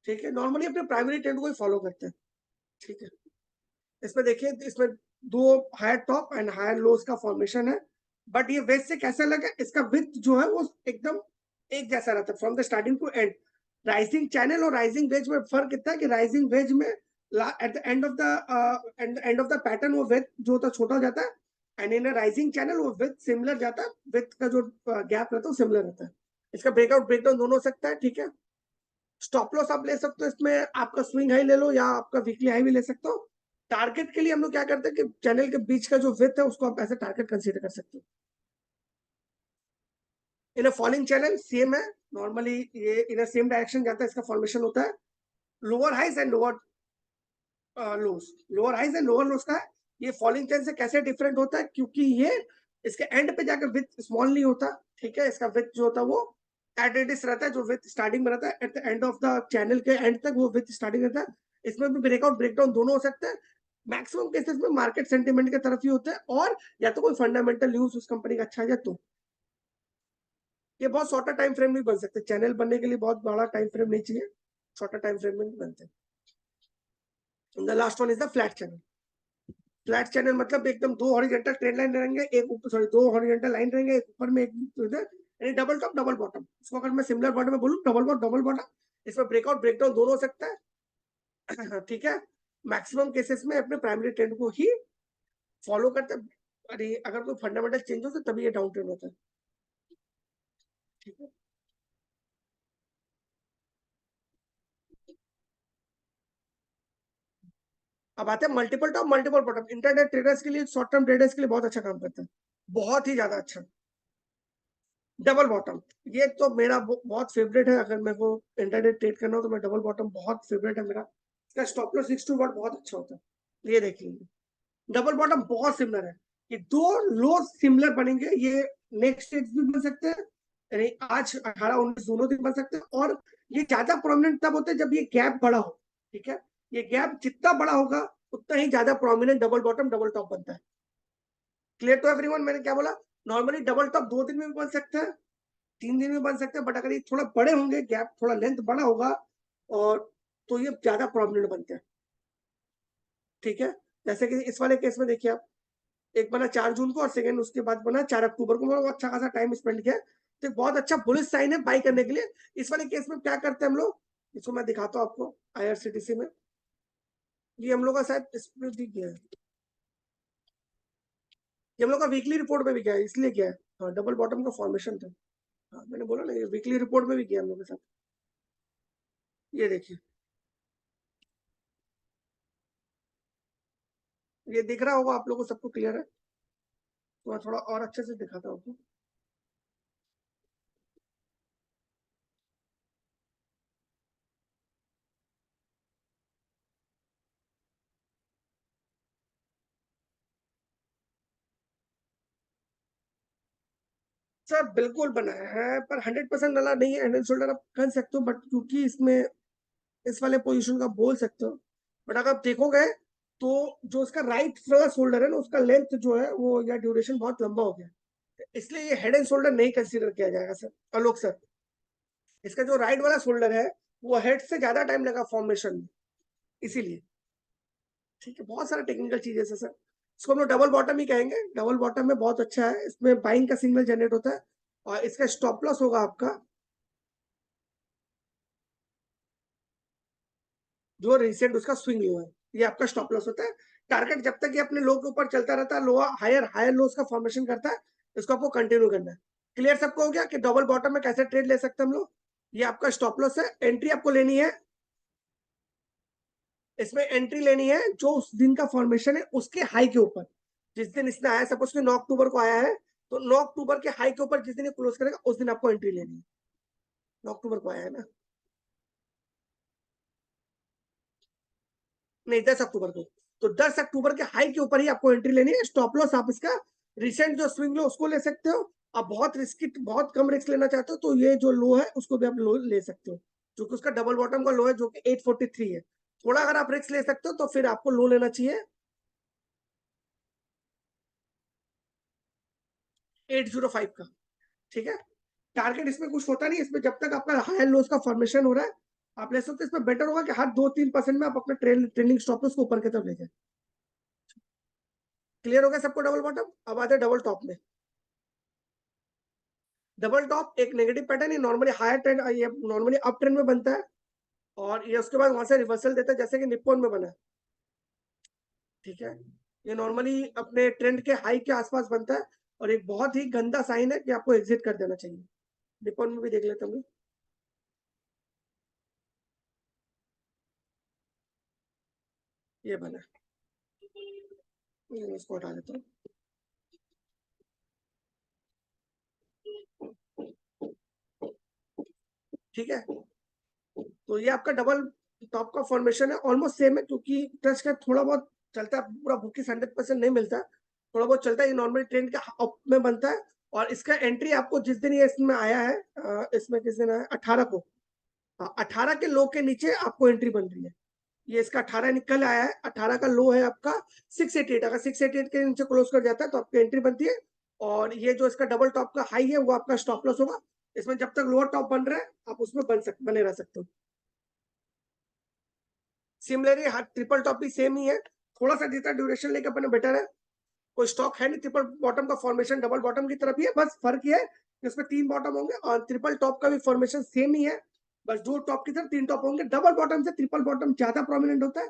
ठीक है, नॉर्मली अपने प्राइमरी ट्रेंड को ही फॉलो करते हैं। ठीक है, इसमें देखिए, इसमें दो higher top and higher lows का फॉर्मेशन है, बट ये वेज से कैसा लगा, इसका विथ जो है वो एकदम एक जैसा रहता है from the starting to end. Rising channel और राइजिंग वेज में फर्क इतना है कि राइजिंग वेज में at the end of the pattern वो वेथ जो होता है छोटा हो जाता है, एंड इन राइजिंग चैनल वो विथ सिमिलर जाता है, विथ का जो गैप रहता है वो सिमिलर रहता है। इसका ब्रेकआउट ब्रेकडाउन दोनों हो सकता है। ठीक है, स्टॉप लॉस आप ले सकते हो, इसमें आपका स्विंग हाई ले लो या आपका वीकली हाई भी ले सकते हो। टारगेट के लिए हम लोग क्या करते हैं कि चैनल के बीच का जो विथ है उसको आप ऐसे टारगेट कंसीडर कर सकते हो। इन अ फॉलिंग चैनल सेम है, नॉर्मली ये इन सेम डायरेक्शन जाता है, इसका फॉर्मेशन होता है lower highs and lows. Lower highs and lower lows का है। ये फॉलिंग चैनल से कैसे डिफरेंट होता है, क्योंकि ये इसके एंड पे जाकर विथ स्मॉल नहीं होता। ठीक है, इसका विथ जो होता है वो एडिडिस रहता है, जो विथ स्टार्टिंग में रहता है, eight the end of the channel के एंड तक वो विथ स्टार्टिंग रहता है। इसमें भी ब्रेकआउट ब्रेकडाउन दोनों हो सकते हैं। मैक्सिमम केसेस में मार्केट सेंटीमेंट की तरफ ही होता है, और या तो कोई फंडामेंटल न्यूज उस कंपनी का अच्छा है तो ये बहुत शॉर्टर टाइम फ्रेम नहीं बन सकते। चैनल बनने के लिए बहुत बड़ा टाइम फ्रेम नहीं चाहिए, शॉर्टर टाइम फ्रेम में बनते हैं। The last one is the flat channel. Flat channel मतलब एकदम दो हॉरिजॉन्टल ट्रेन लाइन रहेंगे, एक ऊपर, सॉरी, दो हॉरिजॉन्टल लाइन रहेंगे, एक ऊपर में एक इधर, यानी डबल टॉप डबल बॉटम। इसको अगर मैं सिमिलर वर्ड में बोलूँ, डबल बॉटम, इसमें ब्रेकआउट ब्रेकडाउन दोनों हो सकता है। ठीक है, मैक्सिमम केसेस में अपने प्राइमरी ट्रेंड को ही फॉलो करते हैं। अरे अगर कोई फंडामेंटल चेंज हो तो तभी ये डाउन ट्रेंड होता है। ठीक है, अब आते हैं multiple top multiple bottom. Internet traders के लिए, शॉर्ट टर्म ट्रेडर्स के लिए बहुत अच्छा काम करता है, बहुत ही ज्यादा अच्छा। डबल बॉटम, ये तो मेरा बहुत फेवरेट है। अगर मेरे को इंटरनेट ट्रेड करना हो तो मैं डबल बॉटम बहुत फेवरेट है मेरा। इसका स्टॉप लॉस 6 to 1 बहुत अच्छा होता है। ये देख लीजिए, डबल बॉटम बहुत सिमिलर है। ये दो लो सिमिलर बनेंगे, ये नेक्स्ट डेज भी बन सकते हैं, यानी आज 18-19 दोनों दिन बन सकते हैं। और ये ज्यादा प्रोमिनेंट तब होते हैं जब ये गैप बड़ा हो। ठीक है, ये गैप जितना बड़ा होगा उतना ही ज्यादा prominent double bottom double top बनता है। क्लियर टू एवरीवन, मैंने क्या बोला? नॉर्मली डबल टॉप 2 दिन में भी बन सकता है, 3 दिन में बन सकते हैं, बट अगर ये थोड़ा बड़े होंगे, गैप थोड़ा लेंथ बड़ा होगा, और तो ये ज्यादा प्रोमिनेंट बनते हैं। ठीक है, जैसे कि इस वाले केस में देखिए आप, एक बना 4 जून को और सेकंड उसके बाद बना 4 अक्टूबर को। मतलब अच्छा खासा टाइम स्पेंड किया, तो एक बहुत अच्छा बुलिश साइन है बाई करने के लिए। इस वाले केस में क्या करते हैं हम लोग, इसको मैं दिखाता हूँ आपको आईआरसीटीसी में। ये हम लोग का शायद इसमें भी गया है, ये हम लोग का वीकली रिपोर्ट में भी गया है, इसलिए क्या है, हाँ डबल बॉटम का फॉर्मेशन था। हाँ मैंने बोला ना, ये वीकली रिपोर्ट में भी किया हम लोग के साथ। ये देखिए, ये दिख रहा होगा आप लोगों को, सबको क्लियर है? तो मैं थोड़ा और अच्छे से दिखाता हूँ आपको। सर बिल्कुल बनाया है, पर 100% डला नहीं है। हेड एंड शोल्डर आप कर सकते हो, बट क्योंकि इसमें इस वाले पोजीशन का बोल सकते हो, बट अगर आप देखोगे तो जो उसका राइट वाला शोल्डर है ना, उसका लेंथ जो है वो या ड्यूरेशन बहुत लंबा हो गया, इसलिए ये हेड एंड शोल्डर नहीं कंसीडर किया जाएगा सर। आलोक सर, इसका जो राइट वाला शोल्डर है वो हेड से ज्यादा टाइम लगा फॉर्मेशन में, इसीलिए। ठीक है, बहुत सारा टेक्निकल चीजें है सर। इसको हम लोग डबल बॉटम ही कहेंगे। डबल बॉटम में बहुत अच्छा है, इसमें बाइंग का सिग्नल जनरेट होता है, और इसका स्टॉप लॉस होगा आपका जो रिसेंट उसका स्विंग लो है, ये आपका स्टॉप लॉस होता है। टारगेट जब तक ये अपने लो के ऊपर चलता रहता है, लो हायर हायर लोस का फॉर्मेशन करता है, इसको आपको कंटिन्यू करना है। क्लियर सबको हो गया कि डबल बॉटम में कैसे ट्रेड ले सकते हैं हम लोग? ये आपका स्टॉप लॉस है। एंट्री आपको लेनी है, इसमें एंट्री लेनी है जो उस दिन का फॉर्मेशन है उसके हाई के ऊपर। जिस दिन इसने आया, सपोज कि 9 अक्टूबर को आया है, तो 9 अक्टूबर के हाई के ऊपर जिस दिन ये क्लोज करेगा उस दिन आपको एंट्री लेनी है। 9 अक्टूबर को आया है ना, नहीं 10 अक्टूबर को। तो 10 अक्टूबर के हाई के ऊपर ही आपको एंट्री लेनी है। स्टॉप लॉस आप इसका रिसेंट जो स्विंग लो उसको ले सकते हो। आप बहुत रिस्की, बहुत कम रिस्क लेना चाहते हो तो ये जो लो है उसको भी आप लो ले सकते हो, जो कि उसका डबल बॉटम का लो है जो कि 843 है। थोड़ा अगर आप रिस्क ले सकते हो तो फिर आपको लो लेना चाहिए 805 का। ठीक है, टारगेट इसमें कुछ होता नहीं, इसमें जब तक आपका हायर लोस का फॉर्मेशन हो रहा है आप ले सकते हो। इसमें बेटर होगा कि हर 2-3% में आप अपने ट्रेंडिंग स्टॉप लॉस को ऊपर की तरफ ले जाए। क्लियर हो गया सबको डबल बॉटम? अब आते हैं डबल टॉप में। डबल टॉप एक नेगेटिव पैटर्न, ये नॉर्मली हायर ट्रेंड, ये नॉर्मली अप ट्रेंड में बनता है, और ये उसके बाद वहां से रिवर्सल देता है जैसे कि निप्पॉन में बना है। ठीक है, ये नॉर्मली अपने ट्रेंड के हाई के आसपास बनता है, और एक बहुत ही गंदा साइन है कि आपको एग्जिट कर देना चाहिए। निप्पॉन में भी देख लेते हैं, ये बना, ये इसको हटा देता हूँ। ठीक है, तो ये आपका डबल टॉप का फॉर्मेशन है, ऑलमोस्ट सेम है, क्योंकि ट्रस्ट का थोड़ा बहुत चलता है, पूरा बुकिस 100% नहीं मिलता है, थोड़ा बहुत चलता है। ये नॉर्मल ट्रेंड का अप में बनता है, और इसका एंट्री आपको जिस दिन ये इसमें आया है, इसमें किस दिन आया, 18 को, 18 के लो के नीचे आपको एंट्री बन रही है। ये इसका 18 निकल आया है, 18 का लो है आपका 688। अगर 688 के नीचे क्लोज कर जाता है तो आपकी एंट्री बनती है, और ये जो इसका डबल टॉप का हाई है वो आपका स्टॉप लॉस होगा। इसमें जब तक लोअर टॉप बन रहा है आप उसमें बने रह सकते हो। सिमिलरली हर ट्रिपल टॉप भी सेम ही है, थोड़ा सा जितना ड्यूरेशन लेके अपने बेटर है। कोई स्टॉक है नहीं ट्रिपल बॉटम का फॉर्मेशन डबल बॉटम की तरफ ही है, बस फर्क ये है इसमें 3 बॉटम होंगे और ट्रिपल टॉप का भी फॉर्मेशन सेम ही है, बस 2 टॉप की तरफ 3 टॉप होंगे। डबल बॉटम से ट्रिपल बॉटम ज्यादा प्रोमिनेंट होता है,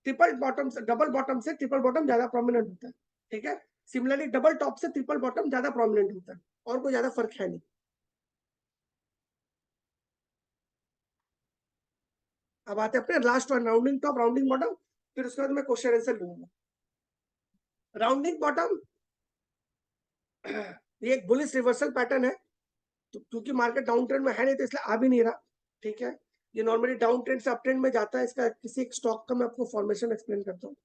ट्रिपल बॉटम से डबल बॉटम से ट्रिपल बॉटम ज्यादा प्रोमिनेंट होता है, ठीक है। सिमिलरली डबल टॉप से ट्रिपल बॉटम ज्यादा प्रोमिनेंट होता है, और कोई ज्यादा फर्क है नहीं। अब आते हैं अपने last one, rounding top rounding bottom, फिर उसके बाद मैं क्वेश्चन आंसर लूंगा। राउंडिंग बॉटम ये एक बुलिश रिवर्सल पैटर्न है, तो क्योंकि मार्केट डाउन ट्रेंड में है नहीं तो इसलिए आ भी नहीं रहा, ठीक है। ये नॉर्मली डाउन ट्रेंड से अप ट्रेंड में जाता है। इसका किसी एक स्टॉक का मैं आपको फॉर्मेशन एक्सप्लेन करता हूँ।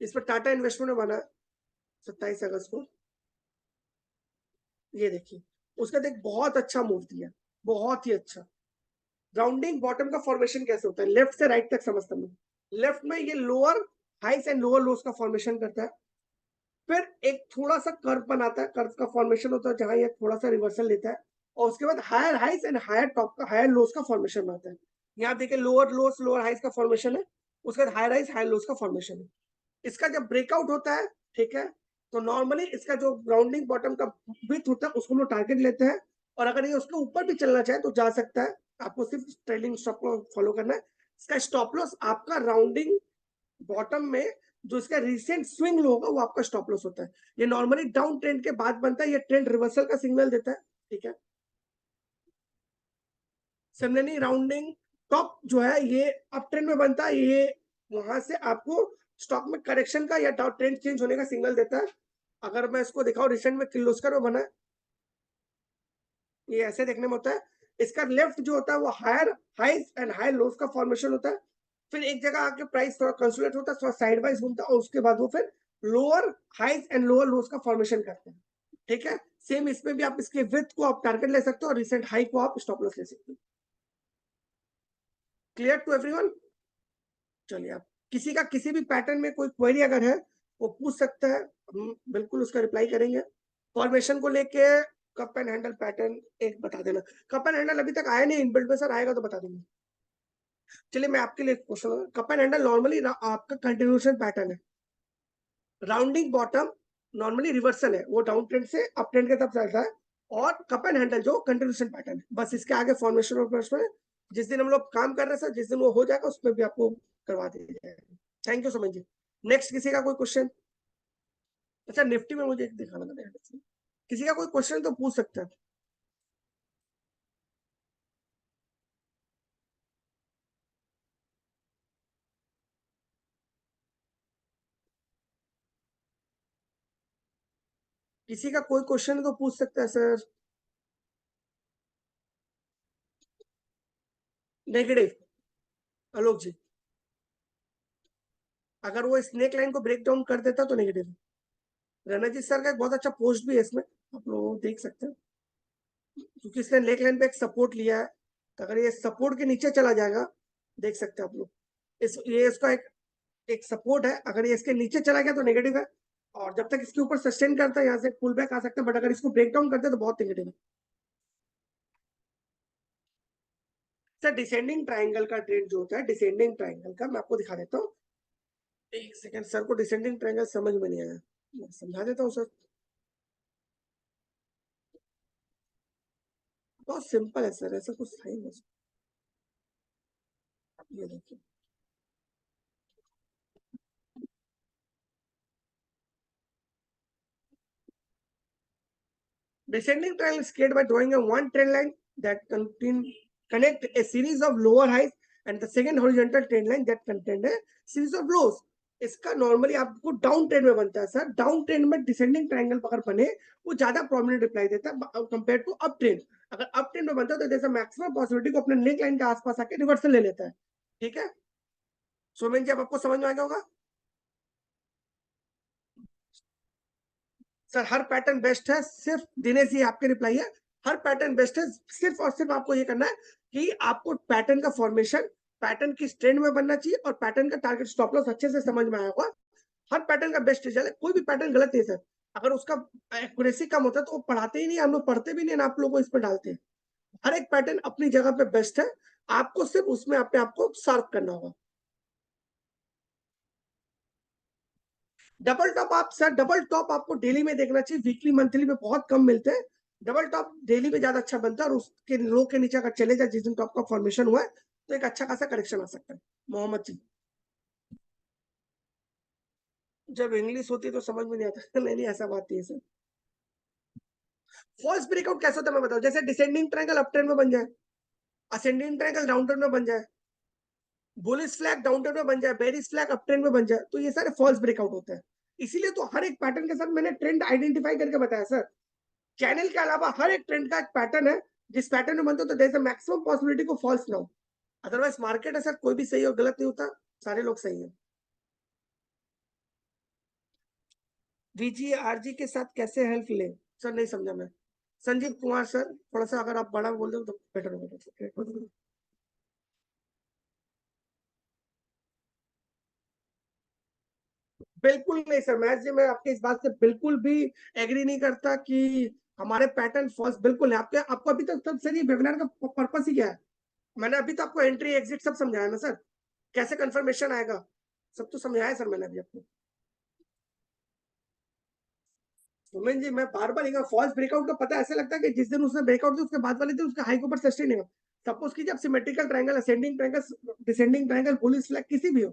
इस पर टाटा इन्वेस्टमेंट में बना 27 अगस्त को, ये देखिए उसका देख बहुत अच्छा मूव दिया, बहुत ही अच्छा। राउंडिंग बॉटम का फॉर्मेशन कैसे होता है, लेफ्ट से राइट तक समझता हूँ। लेफ्ट में ये lower highs and lower lows का फॉर्मेशन करता है, फिर एक थोड़ा सा कर्व बनाता है, कर्व का फॉर्मेशन होता है जहां ये थोड़ा सा रिवर्सल लेता है, और उसके बाद हायर हाइस एंड हायर टॉप का हायर लोस का फॉर्मेशन बनाता है। यहाँ देखिए लोअर लोस लोअर हाइस का फॉर्मेशन है, उसके बाद हायर हाइस हायर लोस का फॉर्मेशन है। इसका जब ब्रेकआउट होता है, ठीक है, तो नॉर्मली इसका जो राउंडिंग बॉटम का विड्थ होता है उसको हम लोग टारगेट लेते हैं, और अगर ये उसके ऊपर भी चलना चाहे तो जा सकता है। आपको सिर्फ ट्रेलिंग स्टॉप को फॉलो करना है। इसका स्टॉप लॉस आपका राउंडिंग बॉटम में जो इसका रिसेंट स्विंग लो होगा वो आपका स्टॉप लॉस होता है। ये नॉर्मली डाउन ट्रेंड के बाद बनता है, ये ट्रेंड रिवर्सल का सिग्नल देता है, ठीक है। सिमिलरली राउंडिंग टॉप जो है ये अप ट्रेंड में बनता है, ये वहां से आपको स्टॉक में करेक्शन का या ट्रेंड चेंज होने का सिग्नल देता है। अगर मैं इसको दिखाऊं रिसेंट में किर्लोस्कर में बना है, ये ऐसे देखने में होता है। इसका लेफ्ट जो होता है वो higher highs and higher lows का फॉर्मेशन होता है, फिर एक जगह आके प्राइस थोड़ा कंसोलिडेट होता है, थोड़ा साइड वाइज घूमता है, और उसके बाद वो फिर lower highs and lower lows का फॉर्मेशन करते हैं, ठीक है। सेम इसमें भी आप इसके विड्थ को आप टारगेट ले सकते हो और रिसेंट हाई को आप स्टॉप लॉस ले सकते हो। Clear to everyone? चलिए, आप किसी का किसी भी पैटर्न में कोई क्वेरी अगर है वो पूछ सकता है, हम बिल्कुल उसका रिप्लाई करेंगे। फॉर्मेशन को लेके कप एंड हैंडल पैटर्न एक बता देना। कप एंड हैंडल अभी तक आया नहीं इनबिल्ट में, सर आएगा तो बता दूंगा। चलिए मैं आपके लिए question, cup and handle normally आपका कंटिन्यूएशन पैटर्न है। राउंडिंग बॉटम नॉर्मली रिवर्सल है, वो डाउन ट्रेंड से अप ट्रेंड के तरफ चलता है, और कप एंड हैंडल जो कंटिन्यूएशन पैटर्न है, बस इसके आगे फॉर्मेशन और प्रश्न है। जिस दिन हम लोग काम कर रहे हैं सर, जिस दिन वो हो जाएगा उसमें भी आपको करवा दिया जाएगा। थैंक यू सो मच जी। नेक्स्ट किसी का कोई क्वेश्चन? अच्छा निफ्टी में मुझे एक दिखाना था, किसी का कोई क्वेश्चन तो पूछ सकता है। किसी का कोई क्वेश्चन तो पूछ सकता है सर। नेगेटिव, आलोक जी, अगर वो स्नेक लाइन को ब्रेक डाउन कर देता तो नेगेटिव। रणजीत सर का एक बहुत अच्छा पोस्ट भी है इसमें, आप लोग देख सकते हैं, क्योंकि इसने नेक लाइन पे एक सपोर्ट लिया है, तो अगर ये सपोर्ट के नीचे चला जाएगा, देख सकते हैं आप लोग, ये इसका एक एक सपोर्ट है, अगर ये इसके नीचे चला गया तो नेगेटिव है, और जब तक इसके ऊपर सस्टेन करता है यहाँ से पुल बैक आ सकता है, बट अगर इसको ब्रेक डाउन करते हैं तो बहुत नेगेटिव है। सर डिसेंडिंग ट्राइंगल का ट्रेंड जो होता है, डिसेंडिंग ट्राइंगल का मैं आपको दिखा देता हूँ। एक सेकंड, सर को डिसेंडिंग ट्रायंगल समझ में नहीं आया, मैं समझा देता हूँ सर। बहुत सिंपल है सर, ऐसा कुछ है ही नहीं। ये देखिए, descending triangle is created by drawing a one trend line that connect a series of lower highs and the second horizontal trend line that contain a series of lows. इसका नॉर्मली आपको डाउन ट्रेंड में बनता है सर, डाउन ट्रेंड में डिसेंडिंग ट्रायंगल अगर बने वो ज्यादा प्रोमिनेंट रिप्लाई देता है कंपेयर टू अप ट्रेंड। अगर अप ट्रेंड में बनता है तो जैसे मैक्सिमम पॉसिबिलिटी को अपने नेक लाइन के आसपास आके रिवर्सल ले लेता है, ठीक है। सोमेन जी अब आपको समझ में आ गया होगा। सर हर पैटर्न बेस्ट है, सिर्फ दिनेश जी आपके रिप्लाई है, हर पैटर्न बेस्ट है, सिर्फ और सिर्फ आपको ये करना है कि आपको पैटर्न का फॉर्मेशन पैटर्न की ट्रेंड में बनना चाहिए, और पैटर्न का टारगेट स्टॉप लॉस अच्छे से समझ में आया होगा। हर पैटर्न का बेस्ट रिजल्ट है, कोई भी पैटर्न गलत नहीं है सर। अगर उसका एक्यूरेसी कम होता है तो वो पढ़ाते ही नहीं, हम लोग पढ़ते भी नहीं, आप लोगों को इस पर डालते हैं। हर एक पैटर्न अपनी जगह पे बेस्ट है, आपको सिर्फ उसमें अपने आप को शार्प करना होगा। डबल टॉप आप सर, डबल टॉप आपको डेली में देखना चाहिए, वीकली मंथली में बहुत कम मिलते हैं। डबल टॉप डेली में ज्यादा अच्छा बनता है, और उसके लो के नीचे अगर चले जाए जिस दिन टॉप का फॉर्मेशन हुआ है तो एक अच्छा खासा करेक्शन आ सकता है। मोहम्मद जी, जब इंग्लिश होती है तो समझ में नहीं आता। नहीं नहीं, ऐसा बात नहीं है सर। फॉल्स ब्रेकआउट कैसे होता है मैं बताऊं, जैसे डिसेंडिंग ट्रायंगल अप ट्रेंड में बन जाए, असेंडिंग ट्रायंगल डाउन ट्रेंड में बन जाए, बुलिश फ्लैग डाउन ट्रेंड में बन जाए, बेरिश फ्लैग अप ट्रेंड में बन जाए, तो ये सारे फॉल्स ब्रेकआउट होते हैं। इसीलिए तो हर एक पैटर्न के साथ मैंने ट्रेंड आइडेंटिफाई करके बताया सर। चैनल के अलावा हर एक ट्रेंड का एक पैटर्न है, जिस पैटर्न में बनते हो तो there is a maximum possibility को फॉल्स ना हो। अदरवाइज मार्केट है सर, कोई भी सही और गलत नहीं होता, सारे लोग सही है। वीजी आरजी के साथ कैसे हेल्प ले, सर नहीं समझा मैं। संजीव कुमार सर, थोड़ा सा अगर आप बड़ा बोल दो तो बेटर होगा। बिल्कुल नहीं सर, मैं आपके इस बात से बिल्कुल भी एग्री नहीं करता कि हमारे पैटर्न फॉल्स बिल्कुल है। आपके आपको अभी तक, तब सर ये वेबिनार का पर्पस ही क्या है? मैंने अभी तो आपको एंट्री एग्जिट सब समझाया ना सर, कैसे कंफर्मेशन आएगा, सब तो समझाया सर मैंने अभी आपको। सुमेन जी, मैं बार बार एक फॉल्स ब्रेकआउट का पता ऐसे लगता है कि जिस दिन उसने ब्रेकआउट दिया उसके बाद वाले दिन उसका हाई के ऊपर सस्टेन है। सपोज कीजिए आप symmetrical triangle, ascending triangle, descending triangle, bullish flag किसी भी हो,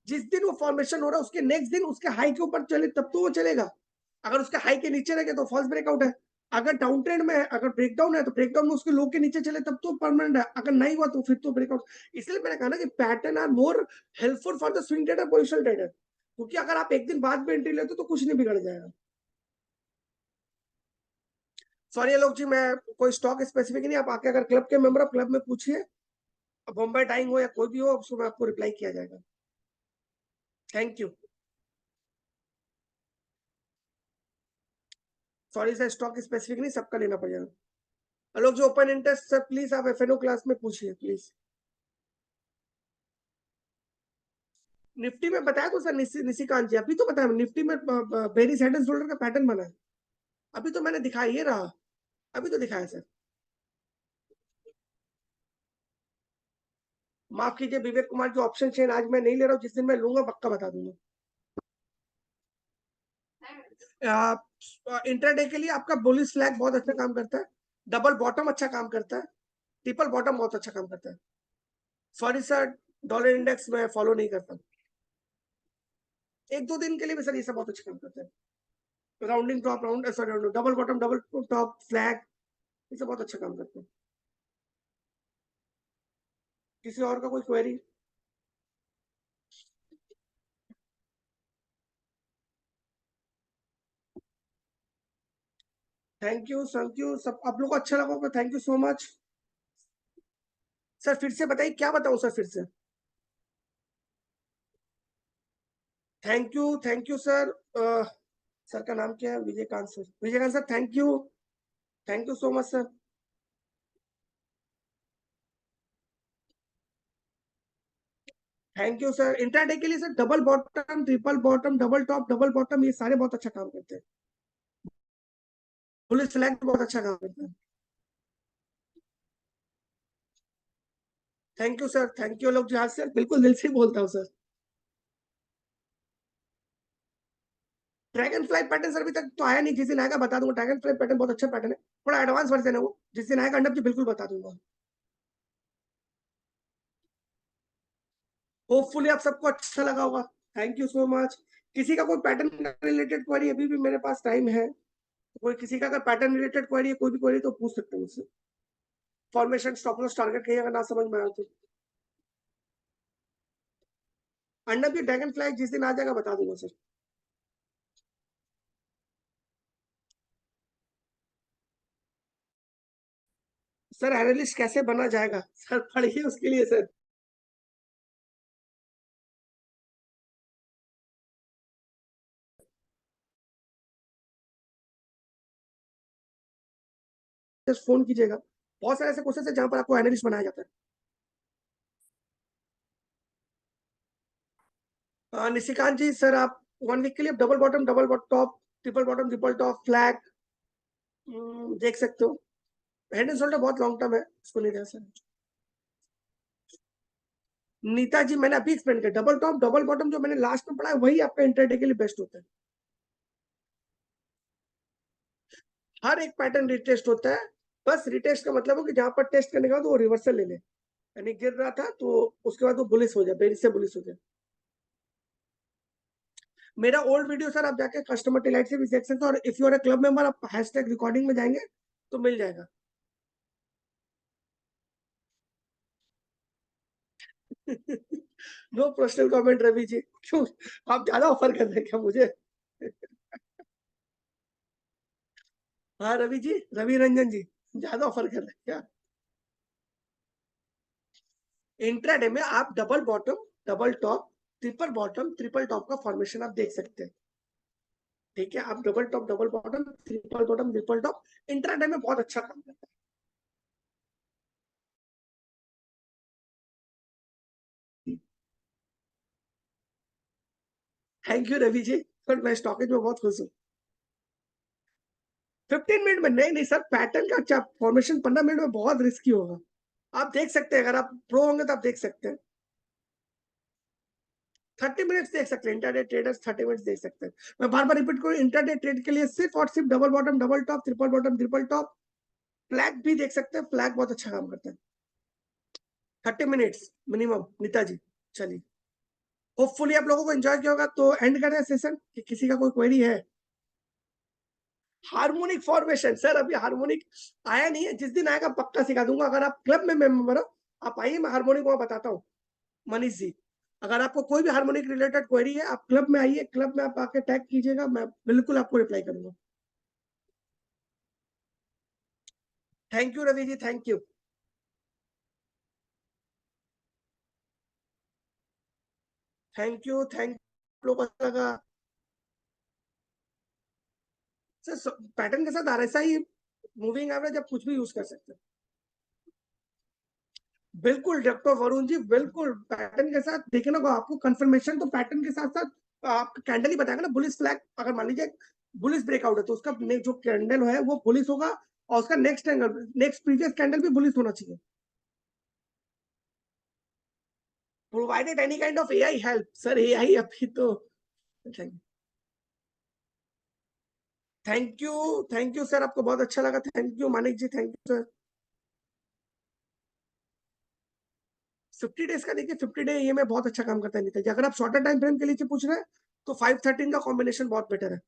जिस दिन वो फॉर्मेशन हो रहा है उसके नेक्स्ट दिन उसके हाई के ऊपर चले तब तो वो चलेगा। अगर उसके हाई के नीचे रहे तो फॉल्स ब्रेकआउट है। अगर डाउन ट्रेंड में है, अगर ब्रेकडाउन है तो ब्रेकडाउन में उसके लो के नीचे चले तब तो परमानेंट है, अगर नहीं हुआ तो फिर तो ब्रेकआउट। इसलिए मैंने कहा ना कि pattern are more helpful for the swing trader, positional trader, क्योंकि अगर आप एक दिन बाद में एंट्री लेते तो कुछ नहीं बिगड़ जाएगा। सॉरी आलोक जी, मैं कोई स्टॉक स्पेसिफिक नहीं, आप आके अगर क्लब के मेंबर ऑफ क्लब में पूछिए, बॉम्बे टाइम हो या कोई भी हो, उसको मैं आपको रिप्लाई किया जाएगा। Thank you. Sorry sir, stock specific नहीं, सबका लेना पड़ेगा। आलोक जी, ओपन इंटरेस्ट सर प्लीज आप एफएनओ क्लास में पूछिए प्लीज। निफ्टी में बताया तो सर, निशिकांत जी, अभी तो बताया निफ्टी में बेरिस हेड एंड शोल्डर का पैटर्न बना है। अभी तो मैंने दिखाया, ये रहा, अभी तो दिखाया सर। माफ कीजिए विवेक कुमार, जो ऑप्शन चेन आज मैं नहीं ले रहा हूँ, जिस दिन मैं लूंगा पक्का बता दूंगा। इंटरडे के लिए आपका बुलिश फ्लैग बहुत अच्छा काम करता है, डबल बॉटम अच्छा काम करता है, ट्रिपल बॉटम बहुत अच्छा काम करता है। सॉरी सर, डॉलर इंडेक्स में फॉलो नहीं करता। एक दो दिन के लिए भी सर ये सब बहुत अच्छा काम करता है। Rounding top, round sorry double bottom, double top flag, ये सब बहुत अच्छा काम करते हैं। किसी और का कोई क्वेरी? थैंक यू सब, आप लोग को अच्छा लगा होगा, thank you so much. Sir फिर से बताइए, क्या बताऊं सर फिर से? Thank you sir. सर का नाम क्या है? Vijaykant sir, Vijaykant sir, thank you so much sir. Thank you sir. Intraday के लिए sir double bottom, triple bottom, double top, double bottom, ये सारे बहुत अच्छा काम करते हैं। पुलिस फ्लैग बहुत अच्छा काम करता है। Thank you sir, thank you लोग जहाज सर, बिल्कुल दिल से ही बोलता हूँ sir. Dragon fly pattern sir अभी तक तो आया नहीं, जिस दिन आएगा बता दूंगा। ड्रैगन फ्लाई पैटर्न बहुत अच्छा पैटर्न है, थोड़ा एडवांस वर्जन है वो, जिस दिन आएगा अंडप जी बिल्कुल बता दूंगा। होपफुली आप सबको अच्छा लगा होगा। Thank you so much. किसी का कोई पैटर्न रिलेटेड क्वेरी, अभी भी मेरे पास टाइम है, कोई किसी का अगर पैटर्न रिलेटेड क्वेरी है, कोई भी क्वेरी तो पूछ सकते हैं मुझसे। फॉर्मेशन, स्टॉप लॉस, टारगेट कहीं अगर ना समझ में आया तो। अंडप जी ड्रैगन फ्लाई जिस दिन आ जाएगा बता दूंगा सर। सर एनालिस्ट कैसे बना जाएगा, सर पढ़िए उसके लिए सर। जस्ट फोन कीजिएगा, बहुत सारे ऐसे क्वेश्चन है जहां पर आपको एनालिस्ट बनाया जाता है। निशिकांत जी सर, आप 1 वीक के लिए double bottom, double top, triple top flag देख सकते हो। हेड एंड शोल्डर बहुत लॉन्ग टर्म है, इसको नहीं देना सर। नीता जी मैंने अभी एक्सप्लेन किया, डबल टॉप डबल बॉटम जो मैंने लास्ट में पढ़ा है वही आपका इंटरडे के लिए बेस्ट होता है। हर एक पैटर्न रिटेस्ट होता है। बस रिटेस्ट का मतलब हो कि जहां पर टेस्ट करने के बाद वो रिवर्सल ले ले, यानी गिर रहा था तो उसके बाद वो बुलिस हो जाए, बेरिश से बुलिस हो जाए। मेरा ओल्ड वीडियो सर आप जाके कस्टमर डिलाइट से भी देख सकते हो, और if you are a club member आप हैशटैग रिकॉर्डिंग में जाएंगे तो मिल जाएगा। No personal comment Ravi ji, क्यों आप ज्यादा ऑफर कर रहे हैं क्या मुझे? हाँ रवि जी, रवि रंजन जी, ज्यादा ऑफर कर रहे हैं क्या? इंट्राडे में आप double bottom, double top, triple top का फॉर्मेशन आप देख सकते हैं। ठीक है, आप double top, double bottom, triple top intraday में बहुत अच्छा काम करता है। थैंक यू रवि जी, पर मैं स्टॉकेज में बहुत खुश हूँ। 15 मिनट में नहीं, नहीं सर, पैटर्न का अच्छा फॉर्मेशन 15 मिनट में बहुत रिस्की होगा। आप देख सकते हैं, अगर आप प्रो होंगे तो आप देख सकते हैं। 30 मिनट्स देख सकते हैं, इंटरडे ट्रेडर्स 30 मिनट्स देख सकते हैं। मैं बार बार रिपीट करूँ, इंटरडे ट्रेड के लिए सिर्फ और सिर्फ double bottom, double top, triple bottom, triple top, flag भी देख सकते हैं, फ्लैग बहुत अच्छा काम करता है। 30 मिनट्स मिनिमम, नेताजी। चलिए, होपफुली आप लोगों को एंजॉय किया होगा, तो एंड करें सेशन कि किसी का कोई क्वेरी है? हार्मोनिक फॉर्मेशन सर अभी हार्मोनिक आया नहीं है, जिस दिन आएगा पक्का सिखा दूंगा। अगर आप क्लब में मेंबर हो, आप आइए, मैं हार्मोनिक को बताता हूँ। मनीष जी, अगर आपको कोई भी हार्मोनिक रिलेटेड क्वेरी है, आप क्लब में आइए, क्लब में आप आके टैग कीजिएगा, मैं बिल्कुल आपको रिप्लाई करूंगा। Thank you Ravi ji, thank you. Thank you, thank लोग अच्छा लगा सर। पैटर्न के साथ आरएसआई, मूविंग एवरेज, आप कुछ भी यूज कर सकते हैं। बिल्कुल डॉक्टर वरुण जी, बिल्कुल पैटर्न के साथ देखना को आपको कंफर्मेशन, तो पैटर्न के साथ साथ आपका कैंडल ही बताएगा ना। बुलिस फ्लैग, अगर मान लीजिए बुलिस ब्रेकआउट है तो उसका जो कैंडल है वो बुलिस होगा, और उसका next angle, next previous candle भी बुलिस होना चाहिए। Provided any kind of AI help sir, AI अभी तो। Thank you, thank you sir, आपको बहुत अच्छा लगा, thank you Manik ji, thank you sir. 50 days का देखिए, 50 डे ये में बहुत अच्छा काम करता है नीता, अगर आप शॉर्टर टाइम फ्रेम के लिए पूछ रहे हैं तो 513 का कॉम्बिनेशन बहुत बेटर है।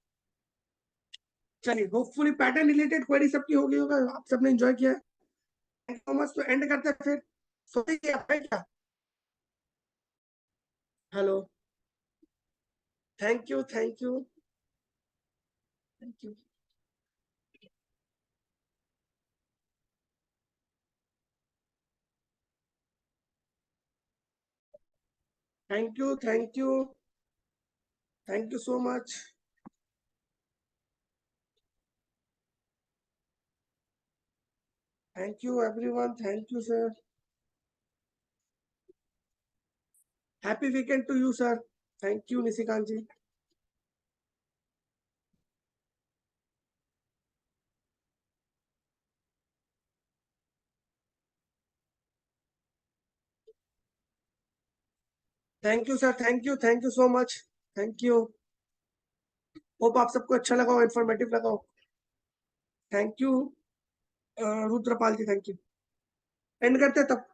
चलिए, होपफुली पैटर्न रिलेटेड क्वेरी सबकी होगी होगा, आप सबने एंजॉय किया है। थैंक यू मच, तो एंड करते हैं फिर। सोइए आप है क्या? Hello. Thank you, thank you, thank you, thank you, thank you, thank you so much. Thank you everyone, thank you sir. Happy weekend to you sir. Thank you Nishikant ji. Thank you sir, thank you so much. Thank you. Hope आप सबको अच्छा लगा हो, इन्फॉर्मेटिव लगा हो। Thank you Rudrapal ji, thank you. And करते हैं तब।